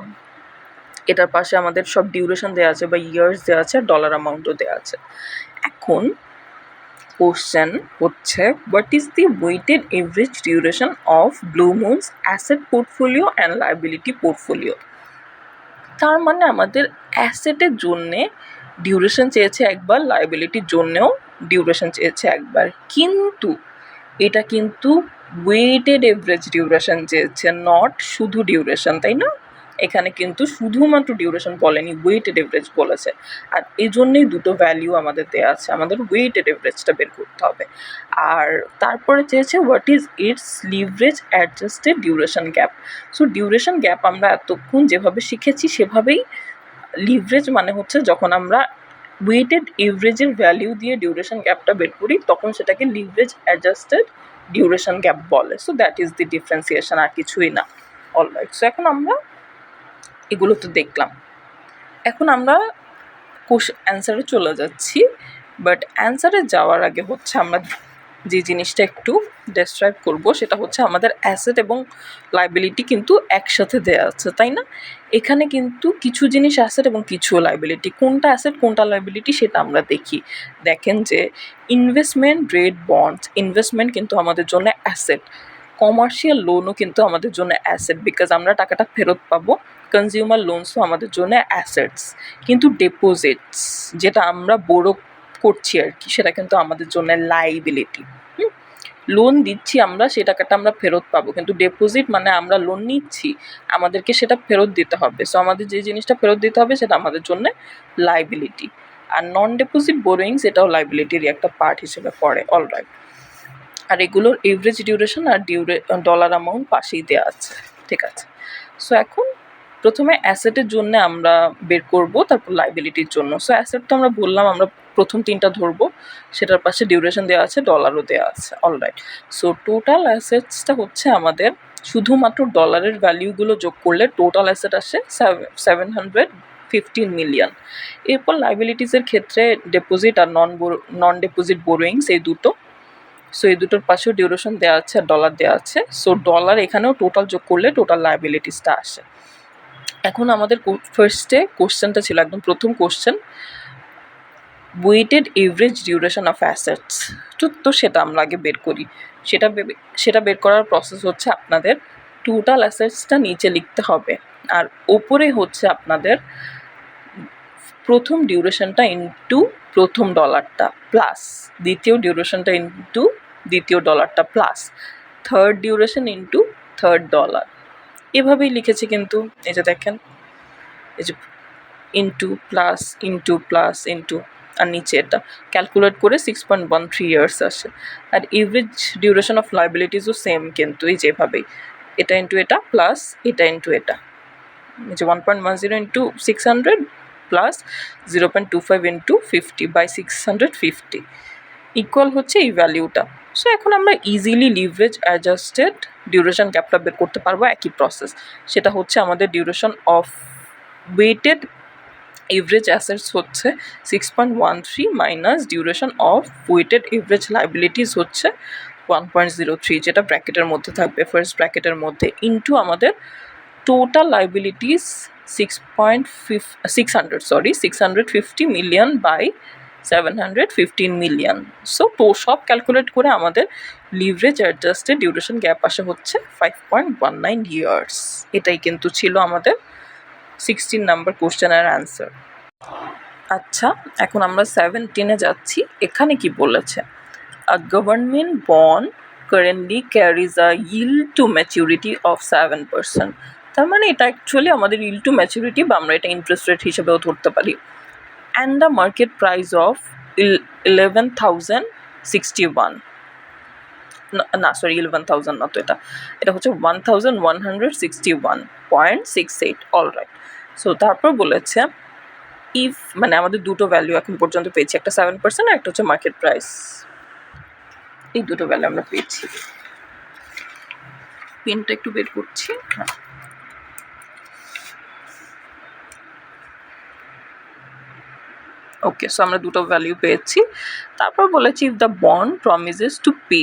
এটার পাশে আমাদের সব ডিউরেশন দেওয়া আছে বা ইয়ার্স দেওয়া আছে, ডলার অ্যামাউন্টও দেওয়া আছে। এখন কোশ্চেন হচ্ছে what is the weighted average duration of Blue Moon's asset portfolio and liability portfolio. তার মানে আমাদের অ্যাসেটের জন্যে ডিউরেশন চেয়েছে একবার, লাইবিলিটির জন্যেও ডিউরেশন চেয়েছে একবার, কিন্তু এটা কিন্তু ওয়েটেড এভারেজ ডিউরেশন চেয়েছে, নট শুধু ডিউরেশন, তাই না? এখানে কিন্তু শুধুমাত্র ডিউরেশন বলেনি, ওয়েটেড এভারেজ বলেছে। আর এই জন্যেই দুটো ভ্যালু আমাদের দেওয়া আছে, আমাদের ওয়েটেড এভারেজটা বের করতে হবে। আর তারপরে চেয়েছে what is it's leverage adjusted duration gap. So duration gap আমরা এতক্ষণ যেভাবে শিখেছি সেভাবেই, লিভারেজ মানে হচ্ছে যখন আমরা ওয়েটেড এভারেজের ভ্যালু দিয়ে ডিউরেশন গ্যাপটা বের করি তখন সেটাকে লিভারেজ অ্যাডজাস্টেড ডিউরেশন গ্যাপ বলে। So that is the differentiation, আর কিছুই না। অলরাইট, সো এখন আমরা এগুলো তো দেখলাম, এখন আমরা অ্যান্সারে চলে যাচ্ছি। বাট অ্যান্সারে যাওয়ার আগে হচ্ছে আমরা যে জিনিসটা একটু ডেসক্রাইব করব সেটা হচ্ছে আমাদের অ্যাসেট এবং লাইবিলিটি কিন্তু একসাথে দেওয়া আছে, তাই না? এখানে কিন্তু কিছু জিনিস অ্যাসেট এবং কিছু লাইবিলিটি, কোনটা অ্যাসেট কোনটা লাইবিলিটি সেটা আমরা দেখি। দেখেন যে ইনভেস্টমেন্ট গ্রেড বন্ডস, ইনভেস্টমেন্ট কিন্তু আমাদের জন্য অ্যাসেট, কমার্শিয়াল লোনও কিন্তু আমাদের জন্য অ্যাসেট বিকজ আমরা টাকাটা ফেরত পাবো, কনজিউমার লোনসও আমাদের জন্য অ্যাসেটস। কিন্তু ডিপোজিটস যেটা আমরা বড় করছি আর কি, সেটা কিন্তু আমাদের জন্য লাইবিলিটি। লোন দিচ্ছি আমরা, সেই টাকাটা আমরা ফেরত পাবো, কিন্তু ডিপোজিট মানে আমরা লোন নিচ্ছি, আমাদেরকে সেটা ফেরত দিতে হবে। সো আমাদের যে জিনিসটা ফেরত দিতে হবে সেটা আমাদের জন্য লাইবিলিটি। আর নন ডিপোজিট বোরোয়িংস এটাও লাইবিলিটির একটা পার্ট হিসেবে পড়ে। অলরাইট, আর এগুলোর এভারেজ ডিউরেশন আর ডলার অ্যামাউন্ট পাশেই দেওয়া আছে, ঠিক আছে? সো এখন প্রথমে অ্যাসেটের জন্য আমরা বের করব, তারপর লাইবিলিটির জন্য। সো অ্যাসেট তো আমরা বললাম আমরা প্রথম তিনটা ধরবো, সেটার পাশে ডিউরেশন দেওয়া আছে, ডলারও দেওয়া আছে। অলরাইট, সো টোটাল অ্যাসেটসটা হচ্ছে আমাদের শুধুমাত্র ডলারের ভ্যালিউগুলো যোগ করলে টোটাল অ্যাসেট আসে 715 মিলিয়ন। এরপর লাইবিলিটিসের ক্ষেত্রে ডিপোজিট আর নন ডিপোজিট বোরোয়িংস এই দুটো, সো এই দুটোর পাশেও ডিউরেশন দেওয়া আছে আর ডলার দেওয়া আছে। সো ডলার এখানেও টোটাল যোগ করলে টোটাল লাইবিলিটিসটা আসে। এখন আমাদের ফার্স্টে কোশ্চেনটা ছিল একদম প্রথম question, weighted average duration of assets. তো সেটা আমরা আগে বের করি। সেটা বের করার প্রসেস হচ্ছে আপনাদের টোটাল অ্যাসেটসটা নিচে লিখতে হবে, আর ওপরে হচ্ছে আপনাদের প্রথম ডিউরেশনটা ইনটু প্রথম ডলারটা প্লাস দ্বিতীয় ডিউরেশনটা ইনটু দ্বিতীয় ডলারটা plus third duration into third dollar, এভাবেই লিখেছি। কিন্তু এই যে দেখেন, এই যে ইনটু প্লাস ইনটু, আর নিচে এটা ক্যালকুলেট করে 6.13 ইয়ার্স আসে। আর এভারেজ ডিউরেশন অফ লাইবিলিটিসও সেম, কিন্তু এই যেভাবেই এটা ইনটু এটা প্লাস এটা ইনটু এটা, এই যে 1.10 ইনটু 600 প্লাস 0.25 ইন্টু 50/650 ইকুয়াল হচ্ছে এই ভ্যালিউটা। সো এখন আমরা ইজিলি লিভারেজ অ্যাডজাস্টেড ডিউরেশন গ্যাপটা বের করতে পারবো, একই প্রসেস। সেটা হচ্ছে আমাদের duration of weighted average assets হচ্ছে 6.13 minus duration of weighted average liabilities হচ্ছে 1.03, যেটা ব্র্যাকেটের মধ্যে থাকবে, ফার্স্ট ব্র্যাকেটের মধ্যে, ইন্টু আমাদের total liabilities 650 million by 715 million. So সব ক্যালকুলেট করে আমাদের লিভারেজ অ্যাডজাস্টেড ডিউরেশন গ্যাপ আসে হচ্ছে 5.19 ইয়ার্স। এটাই কিন্তু ছিল আমাদের 16 নাম্বার কোশ্চেনের অ্যান্সার। আচ্ছা, এখন আমরা 17-এ যাচ্ছি। এখানে কি বলেছে, a government bond currently carries a yield to maturity of 7%। তার মানে এটা অ্যাকচুয়ালি আমাদের yield to maturity, বা আমরা এটা ইন্টারেস্ট রেট হিসেবেও ধরতে পারি। And the market price of 11,061, না সরি 11,000 না, তো এটা হচ্ছে 1,161.68। অলরাইট, সো তারপর বলেছে ইফ, মানে আমাদের দুটো ভ্যালু এখন পর্যন্ত পেয়েছি, একটা 7% আর একটা হচ্ছে মার্কেট প্রাইস, এই দুটো ভ্যালু আমরা পেয়েছি। পেনটা একটু বের করছি। ওকে, সো আমরা দুটো ভ্যালু পেয়েছি। তারপর বলেছি if the bond promises to pay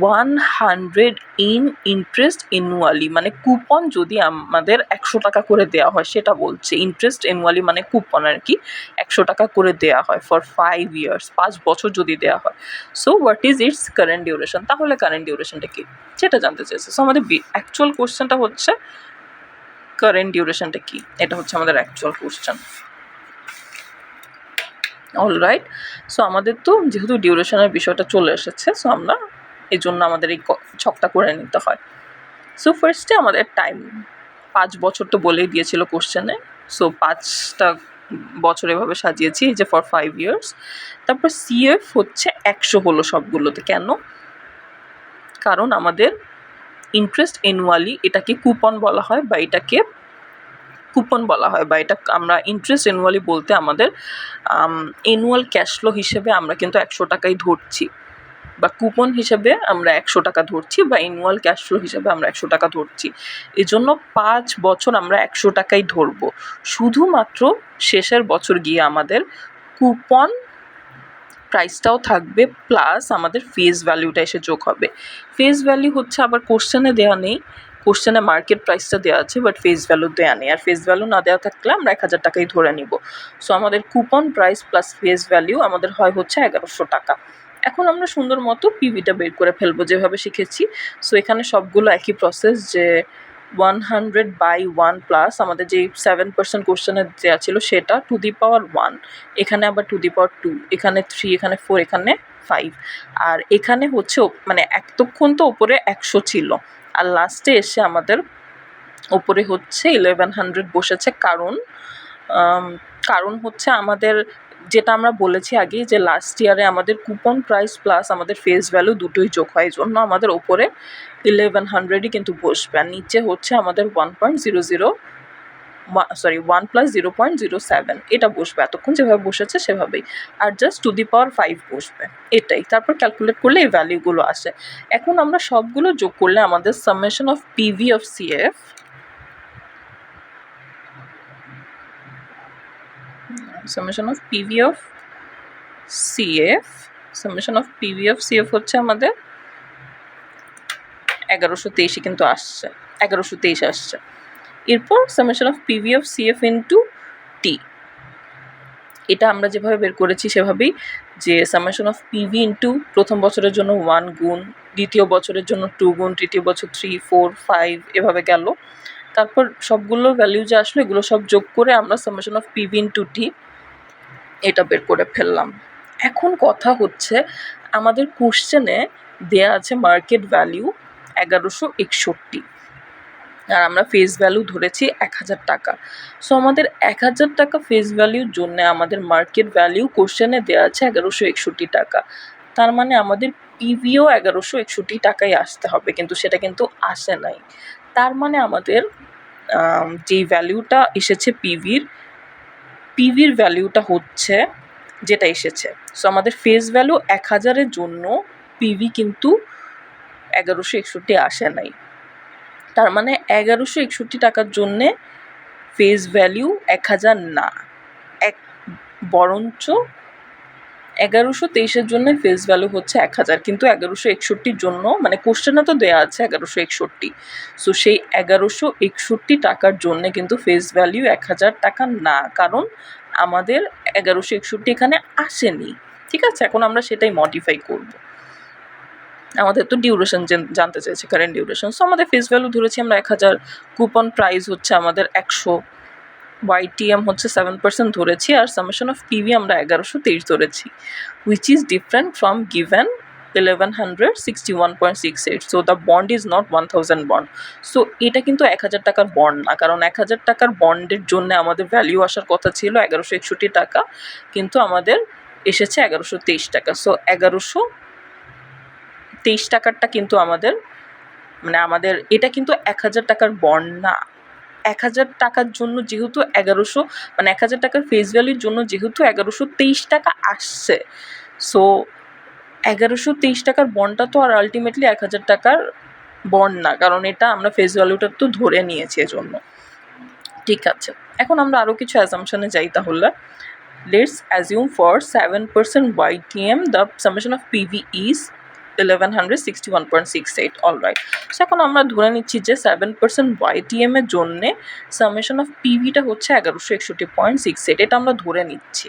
100 in interest annually, মানে কুপন যদি আমাদের 100 টাকা করে দেওয়া হয়, সেটা বলছে। ইন্টারেস্ট অ্যানুয়ালি মানে কুপন আর কি, 100 টাকা করে দেওয়া হয় ফর 5 ইয়ার্স, 5 বছর যদি দেওয়া হয়। So what is it's current duration, তাহলে কারেন্ট ডিউরেশনটা কি সেটা জানতে চেয়েছে। সো আমাদের অ্যাকচুয়াল কোশ্চেনটা হচ্ছে কারেন্ট ডিউরেশনটা কি, এটা হচ্ছে আমাদের অ্যাকচুয়াল কোশ্চেন। অলরাইট, সো আমাদের তো যেহেতু ডিউরেশনের বিষয়টা চলে এসেছে, সো আমরা এই জন্য আমাদের এই ছকটা করে নিতে হয়। সো ফার্স্টে আমাদের টাইম 5 বছর তো বলেই দিয়েছিল কোশ্চেনে, সো 5টা বছর এভাবে সাজিয়েছি, এই যে ফর 5 ইয়ার্স। তারপর সিএফ হচ্ছে 100 হলো সবগুলোতে। কেন? কারণ আমাদের ইন্টারেস্ট অ্যানুয়ালি, এটাকে কুপন বলা হয় বা এটাকে কুপন বলা হয়, বা এটা আমরা ইন্টারেস্ট অ্যানুয়ালি বলতে আমাদের অ্যানুয়াল ক্যাশ ফ্লো হিসেবে আমরা কিন্তু 100 টাকাই ধরছি, বা কুপন হিসেবে আমরা 100 টাকা ধরছি, বা অ্যানুয়াল ক্যাশ ফ্লো হিসেবে আমরা 100 টাকা ধরছি। এজন্য 5 বছর আমরা 100 টাকাই ধরবো। শুধুমাত্র শেষের বছর গিয়ে আমাদের কুপন প্রাইসটাও থাকবে, প্লাস আমাদের ফেস ভ্যালুটা এসে যোগ হবে। ফেস ভ্যালু হচ্ছে আবার কোশ্চেনে দেওয়া নেই, কোশ্চেনে মার্কেট প্রাইসটা দেওয়া আছে, বাট ফেস ভ্যালু দেওয়া নেই। আর ফেস ভ্যালু না দেওয়া থাকলে আমরা 1000 টাকাই ধরে নিব। সো আমাদের coupon price plus face value আমাদের হয় হচ্ছে 1100 টাকা। এখন আমরা সুন্দর মতো পিভিটা বের করে ফেলবো যেভাবে শিখেছি। সো এখানে সবগুলো একই প্রসেস, যে 100/1 প্লাস আমাদের যে 7% কোশ্চেনে দেওয়া ছিল সেটা টু দি পাওয়ার 1, এখানে আবার টু দি পাওয়ার 2, এখানে 3, এখানে 4, এখানে 5, আর এখানে হচ্ছে মানে এতক্ষণ তো ওপরে 100 ছিল, আর লাস্টে এসে আমাদের ওপরে হচ্ছে 1100 বসেছে। কারণ হচ্ছে আমাদের যেটা আমরা বলেছি আগে, যে লাস্ট ইয়ারে আমাদের কুপন প্রাইস প্লাস আমাদের ফেস ভ্যালু দুটোই যোগ হয়, এই জন্য আমাদের ওপরে 1100ই কিন্তু বসবে, আর নিচে হচ্ছে আমাদের 1 প্লাস 0.07 এটা বসবে, এতক্ষণ যেভাবে বসেছে সেভাবেই, আর জাস্ট টু দি পাওয়ার 5 বসবে, এটাই। তারপর ক্যালকুলেট করলে এই ভ্যালুগুলো আসে। এখন আমরা সবগুলো যোগ করলে আমাদের summation of PV of CF হচ্ছে আমাদের 1123 কিন্তু আসছে, 1123 আসছে। এরপর summation of PV of CF into t, এটা আমরা যেভাবে বের করেছি সেভাবেই, যে সামেশন অফ পিভি ইন্টু প্রথম বছরের জন্য 1 গুণ, দ্বিতীয় বছরের জন্য 2 গুণ, তৃতীয় বছর 3, 4, 5 এভাবে গেল। তারপর সবগুলো ভ্যালু যে আসলো এগুলো সব যোগ করে আমরা summation of PV into t এটা বের করে ফেললাম। এখন কথা হচ্ছে আমাদের কোশ্চেনে দেয়া আছে মার্কেট ভ্যালু 1161, আর আমরা ফেস ভ্যালু ধরেছি 1000 টাকা। সো আমাদের 1000 টাকা ফেস ভ্যালুর জন্য আমাদের মার্কেট ভ্যালু কোশ্চেনে দেওয়া আছে 1161 টাকা। তার মানে আমাদের পিভিও 1161 টাকাই আসতে হবে, কিন্তু সেটা কিন্তু আসে নাই। তার মানে আমাদের যেই ভ্যালুটা এসেছে পিভির ভ্যালুটা হচ্ছে যেটা এসেছে, সো আমাদের ফেস ভ্যালু 1000-এর জন্য পিভি কিন্তু 1161 আসে নাই। তার মানে 1161 টাকার জন্যে ফেস ভ্যালু 1000 না, বরঞ্চ 1123-এর জন্য ফেস ভ্যালু হচ্ছে 1000, কিন্তু 1161-র জন্য, মানে কোশ্চেনে তো দেওয়া আছে 1161, সো সেই 1161 টাকার জন্য কিন্তু ফেস ভ্যালু 1000 টাকা না, কারণ আমাদের 1161 এখানে আসেনি। ঠিক আছে, এখন আমরা সেটাই মডিফাই করব। আমাদের তো ডিউরেশন জানতে চাইছে, কারেন্ট ডিউরেশন। সো আমাদের ফেস ভ্যালু ধরেছি আমরা 1000, কুপন প্রাইস হচ্ছে আমাদের 100, YTM হচ্ছে 7% ধরেছি, আর সামেশন অফ পিভি আমরা 1123 ধরেছি, which is different from given 1161.68. So the bond is not 1000 bond. So এটা কিন্তু 1000 টাকার বন্ড না, কারণ 1000 টাকার বন্ডের জন্য আমাদের ভ্যালু আসার কথা ছিল 1161 টাকা, কিন্তু আমাদের এসেছে 1123 টাকা। সো 1123 টাকারটা কিন্তু আমাদের, মানে আমাদের এটা কিন্তু 1000 টাকার বন্ড না। 1000 টাকার জন্য যেহেতু 1100, মানে 1000 টাকার ফেস ভ্যালুর জন্য যেহেতু 1123 টাকা আসছে, সো 1123 টাকার বন্ডটা তো আর আলটিমেটলি 1000 টাকার বন্ড না, কারণ এটা আমরা ফেস ভ্যালুটা তো ধরে নিয়েছি এজন্য। ঠিক আছে, এখন আমরা আরও কিছু অ্যাজাম্পশনে যাই। তাহলে let's assume for 7% YTM the summation of PV is 1161.68. Alright, so এখন আমরা ধরে নিচ্ছি যে 7% YTM এর জন্যে সামেশন অফ পিভিটা হচ্ছে 1161.68, এটা আমরা ধরে নিচ্ছি।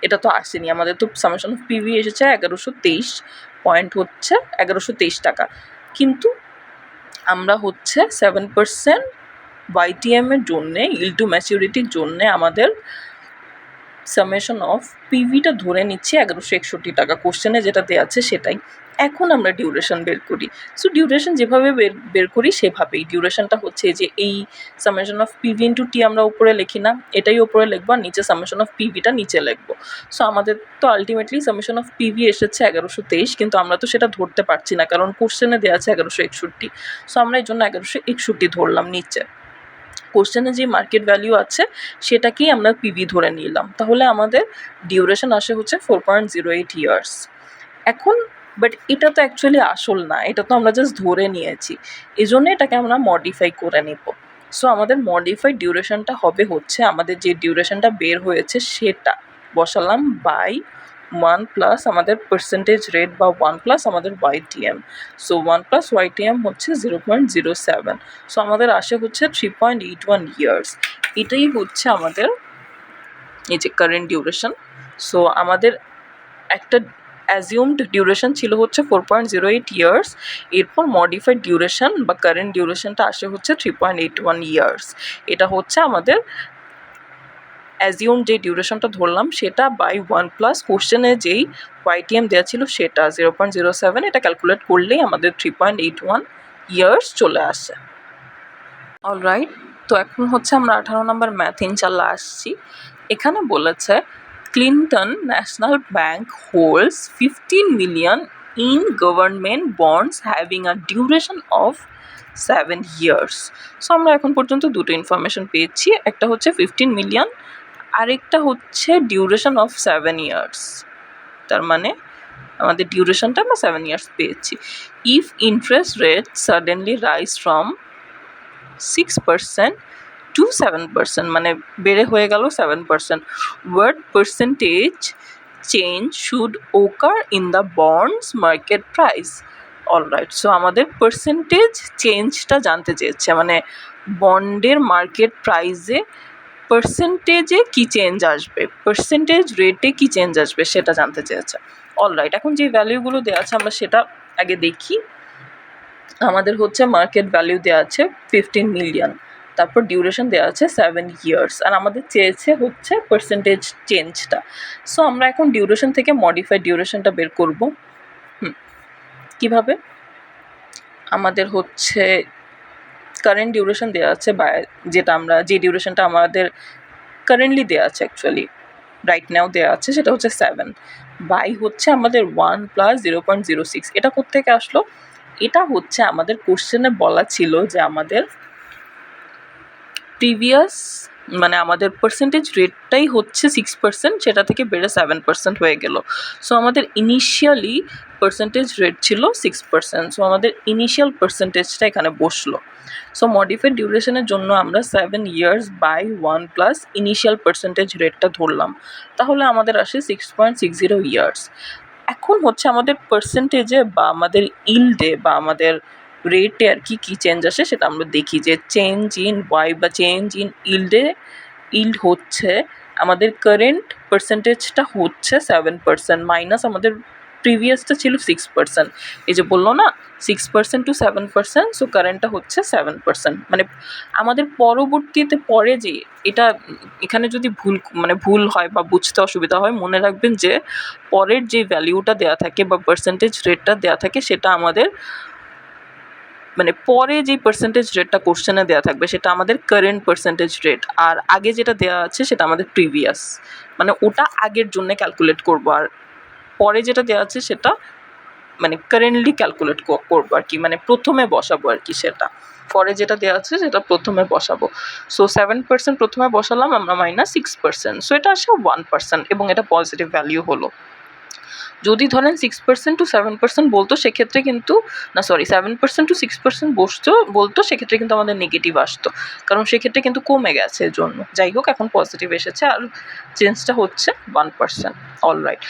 এটা তো আসেনি, আমাদের তো সামেশন অফ পিভি এসেছে 1123 টাকা, কিন্তু আমরা হচ্ছে 7% YTM এর জন্যে ইল টু ম্যাচিউরিটির জন্যে আমাদের সামেশন অফ পিভিটা ধরে নিচ্ছি 1161 টাকা, কোশ্চেনে যেটা দেওয়া আছে সেটাই। এখন আমরা ডিউরেশন বের করি। সো ডিউরেশন যেভাবে বের করি সেভাবেই। ডিউরেশনটা হচ্ছে যে এই summation of PV into T আমরা উপরে লিখি না, এটাই উপরে লিখবো আর নিচে সামেশন অফ পিভিটা নিচে লিখবো। সো আমাদের তো আলটিমেটলি সামেশন অফ পিভি এসেছে 1123, কিন্তু আমরা তো সেটা ধরতে পারছি না কারণ কোশ্চেনে দেওয়া আছে 1161। সো আমরা এই জন্য 1161 ধরলাম নিচে। কোশ্চেনে যে মার্কেট ভ্যালু আছে সেটাকেই আমরা পিভি ধরে নিলাম, তাহলে আমাদের ডিউরেশন আসে হচ্ছে 4.08 ইয়ার্স। এখন বাট এটা তো অ্যাকচুয়ালি আসল না, এটা তো আমরা জাস্ট ধরে নিয়েছি, এই জন্য এটাকে আমরা মডিফাই করে নেব। সো আমাদের মডিফাইড ডিউরেশনটা হবে হচ্ছে আমাদের যে ডিউরেশনটা বের হয়েছে সেটা বসালাম বাই 1 প্লাস আমাদের পার্সেন্টেজ রেট বা 1 প্লাস আমাদের ওয়াইটিএম। সো 1 প্লাস ওয়াইটিএম হচ্ছে 0.07। সো আমাদের আসে হচ্ছে 3.81 ইয়ার্স। এটাই হচ্ছে আমাদের এই যে কারেন্ট ডিউরেশন। সো আমাদের একটা অ্যাজিউমড ডিউরেশন ছিল হচ্ছে 4.08 ইয়ার্স, এরপর মডিফাইড ডিউরেশন বা কারেন্ট ডিউরেশনটা আসে হচ্ছে 3.81 ইয়ার্স। এটা হচ্ছে আমাদের অ্যাজিউম যে ডিউরেশনটা ধরলাম সেটা বাই 1 প্লাস কোশ্চেনে যেই ওয়াইটিএম দেওয়া ছিল সেটা 0.07, এটা ক্যালকুলেট করলেই আমাদের 3.81 ইয়ার্স চলে আসে। অলরাইট, তো এখন হচ্ছে আমরা 18 নম্বর ম্যাথ ইনশাল্লাহ আসছি। এখানে বলেছে Clinton national bank holds 15 million in government bonds having a duration of 7 years. So আমরা এখন পর্যন্ত দুটো ইনফরমেশন পেয়েছি, একটা হচ্ছে 15 মিলিয়ন, আরেকটা হচ্ছে ডিউরেশন অফ 7 ইয়ার্স। তার মানে আমাদের ডিউরেশনটা আমরা 7 ইয়ার্স পেয়েছি। If interest rate suddenly rise from 6% to 7%, মানে বেড়ে হয়ে গেল 7%, what percentage change should occur in the bonds market price? Alright, so আমাদের পার্সেন্টেজ চেঞ্জটা জানতে চেয়েছে, মানে বন্ডের মার্কেট প্রাইসে পার্সেন্টেজে কি চেঞ্জ আসবে, পার্সেন্টেজ রেটে কি চেঞ্জ আসবে সেটা জানতে চেয়েছে। অলরাইট, এখন যে ভ্যালুগুলো দেওয়া আছে আমরা সেটা আগে দেখি। আমাদের হচ্ছে মার্কেট ভ্যালু দেওয়া আছে 15 মিলিয়ন, তারপর ডিউরেশন দেওয়া আছে 7 ইয়ার্স, আর আমাদের চেয়েছে হচ্ছে পার্সেন্টেজ চেঞ্জটা। সো আমরা এখন ডিউরেশন থেকে মডিফাইড ডিউরেশনটা বের করব। কিভাবে? আমাদের হচ্ছে কারেন্ট ডিউরেশন দেওয়া আছে বা যেটা আমরা যে ডিউরেশনটা আমাদের কারেন্টলি দেওয়া আছে, অ্যাকচুয়ালি রাইট নাও দেওয়া আছে, সেটা হচ্ছে 7 বাই হচ্ছে আমাদের 1 প্লাস 0.06। এটা কোত্থেকে আসলো? এটা হচ্ছে আমাদের কোশ্চেনে বলা ছিল যে আমাদের প্রিভিয়াস মানে আমাদের পার্সেন্টেজ রেটটাই হচ্ছে 6%, সেটা থেকে বেড়ে 7% হয়ে গেল। সো আমাদের ইনিশিয়ালি পার্সেন্টেজ রেট ছিল 6%, সো আমাদের ইনিশিয়াল পার্সেন্টেজটা এখানে বসলো। সো মডিফাইড ডিউরেশনের জন্য আমরা 7 years by 1 plus initial percentage রেটটা ধরলাম, তাহলে আমাদের আসে 6.60 ইয়ার্স। এখন হচ্ছে আমাদের পার্সেন্টেজে বা আমাদের ইল্ডে বা আমাদের রেটে আর কি কী চেঞ্জ আসে সেটা আমরা দেখি, যে চেঞ্জ ইন ওয়াই বা চেঞ্জ ইন ইল্ড হচ্ছে আমাদের কারেন্ট পার্সেন্টেজটা হচ্ছে 7% মাইনাস আমাদের প্রিভিয়াসটা ছিল 6%। এই যে বললো না 6% to 7%, সো কারেন্টটা হচ্ছে 7%। মানে আমাদের পরবর্তীতে পরে যে এটা এখানে যদি ভুল হয় বা বুঝতে অসুবিধা হয়, মনে রাখবেন যে পরের যে ভ্যালিউটা দেওয়া থাকে বা পার্সেন্টেজ রেটটা দেওয়া থাকে সেটা আমাদের মানে পরে যেই পার্সেন্টেজ রেটটা কোশ্চেনে দেওয়া থাকবে সেটা আমাদের কারেন্ট পার্সেন্টেজ রেট, আর আগে যেটা দেওয়া আছে সেটা আমাদের প্রিভিয়াস, মানে ওটা আগের জন্য ক্যালকুলেট করবো, আর পরে যেটা দেওয়া আছে সেটা মানে কারেন্টলি ক্যালকুলেট করবো আর কি, মানে প্রথমে বসাবো আর কি, সেটা পরে যেটা দেওয়া আছে সেটা প্রথমে বসাবো। সো 7% প্রথমে বসালাম আমরা মাইনাস 6%, সো এটা আসে 1% এবং এটা পজিটিভ ভ্যালিউ হলো। যদি ধরেন 6% to 7% বলতো সেক্ষেত্রে কিন্তু 7% to 6% বলতো সেক্ষেত্রে কিন্তু আমাদের নেগেটিভ আসতো, কারণ সেক্ষেত্রে কিন্তু কমে গেছে এর জন্য। যাই হোক, এখন পজিটিভ এসেছে আর চেঞ্জটা হচ্ছে 1%। অলরাইট,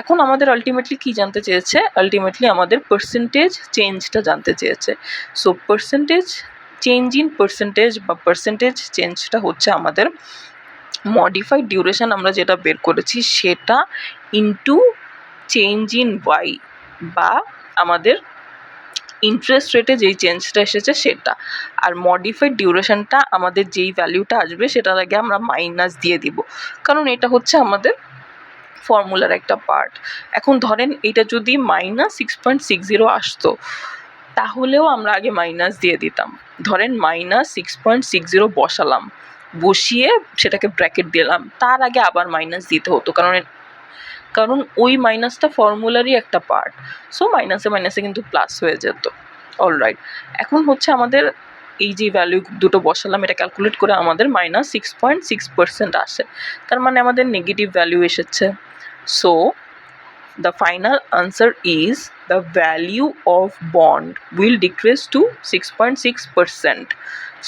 এখন আমাদের আলটিমেটলি কী জানতে চেয়েছে? আলটিমেটলি আমাদের পার্সেন্টেজ চেঞ্জটা জানতে চেয়েছে। So percentage change in percentage বা পার্সেন্টেজ চেঞ্জটা হচ্ছে আমাদের মডিফাইড ডিউরেশন আমরা যেটা বের করেছি সেটা ইনটু চেঞ্জ ইন ওয়াই বা আমাদের ইন্টারেস্ট রেটে যেই চেঞ্জটা এসেছে সেটা, আর মডিফাইড ডিউরেশনটা আমাদের যেই ভ্যালুটা আসবে সেটার আগে আমরা মাইনাস দিয়ে দিব, কারণ এটা হচ্ছে আমাদের ফর্মুলার একটা পার্ট। এখন ধরেন এটা যদি -6.60 আসতো, তাহলেও আমরা আগে মাইনাস দিয়ে দিতাম। ধরেন -6.60 বসালাম, বসিয়ে সেটাকে ব্র্যাকেট দিলাম, তার আগে আবার মাইনাস দিতে হতো, কারণ ওই মাইনাসটা ফর্মুলারই একটা পার্ট। সো মাইনাসে মাইনাসে কিন্তু প্লাস হয়ে যেত। অলরাইট, এখন হচ্ছে আমাদের এই যে ভ্যালু দুটো বসালাম, এটা ক্যালকুলেট করে আমাদের -6.6% আসে, তার মানে আমাদের নেগেটিভ ভ্যালু এসেছে। So the final answer is the value of bond will decrease to 6.6%.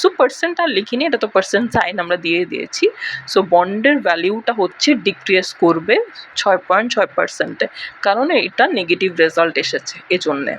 So percent আর লিখিনি, এটা তো পার্সেন্ট সাইন আমরা দিয়ে দিয়েছি। সো বন্ডের ভ্যালিউটা হচ্ছে ডিক্রিজ করবে 6.6%, কারণ এটা নেগেটিভ রেজাল্ট এসেছে এজন্যে।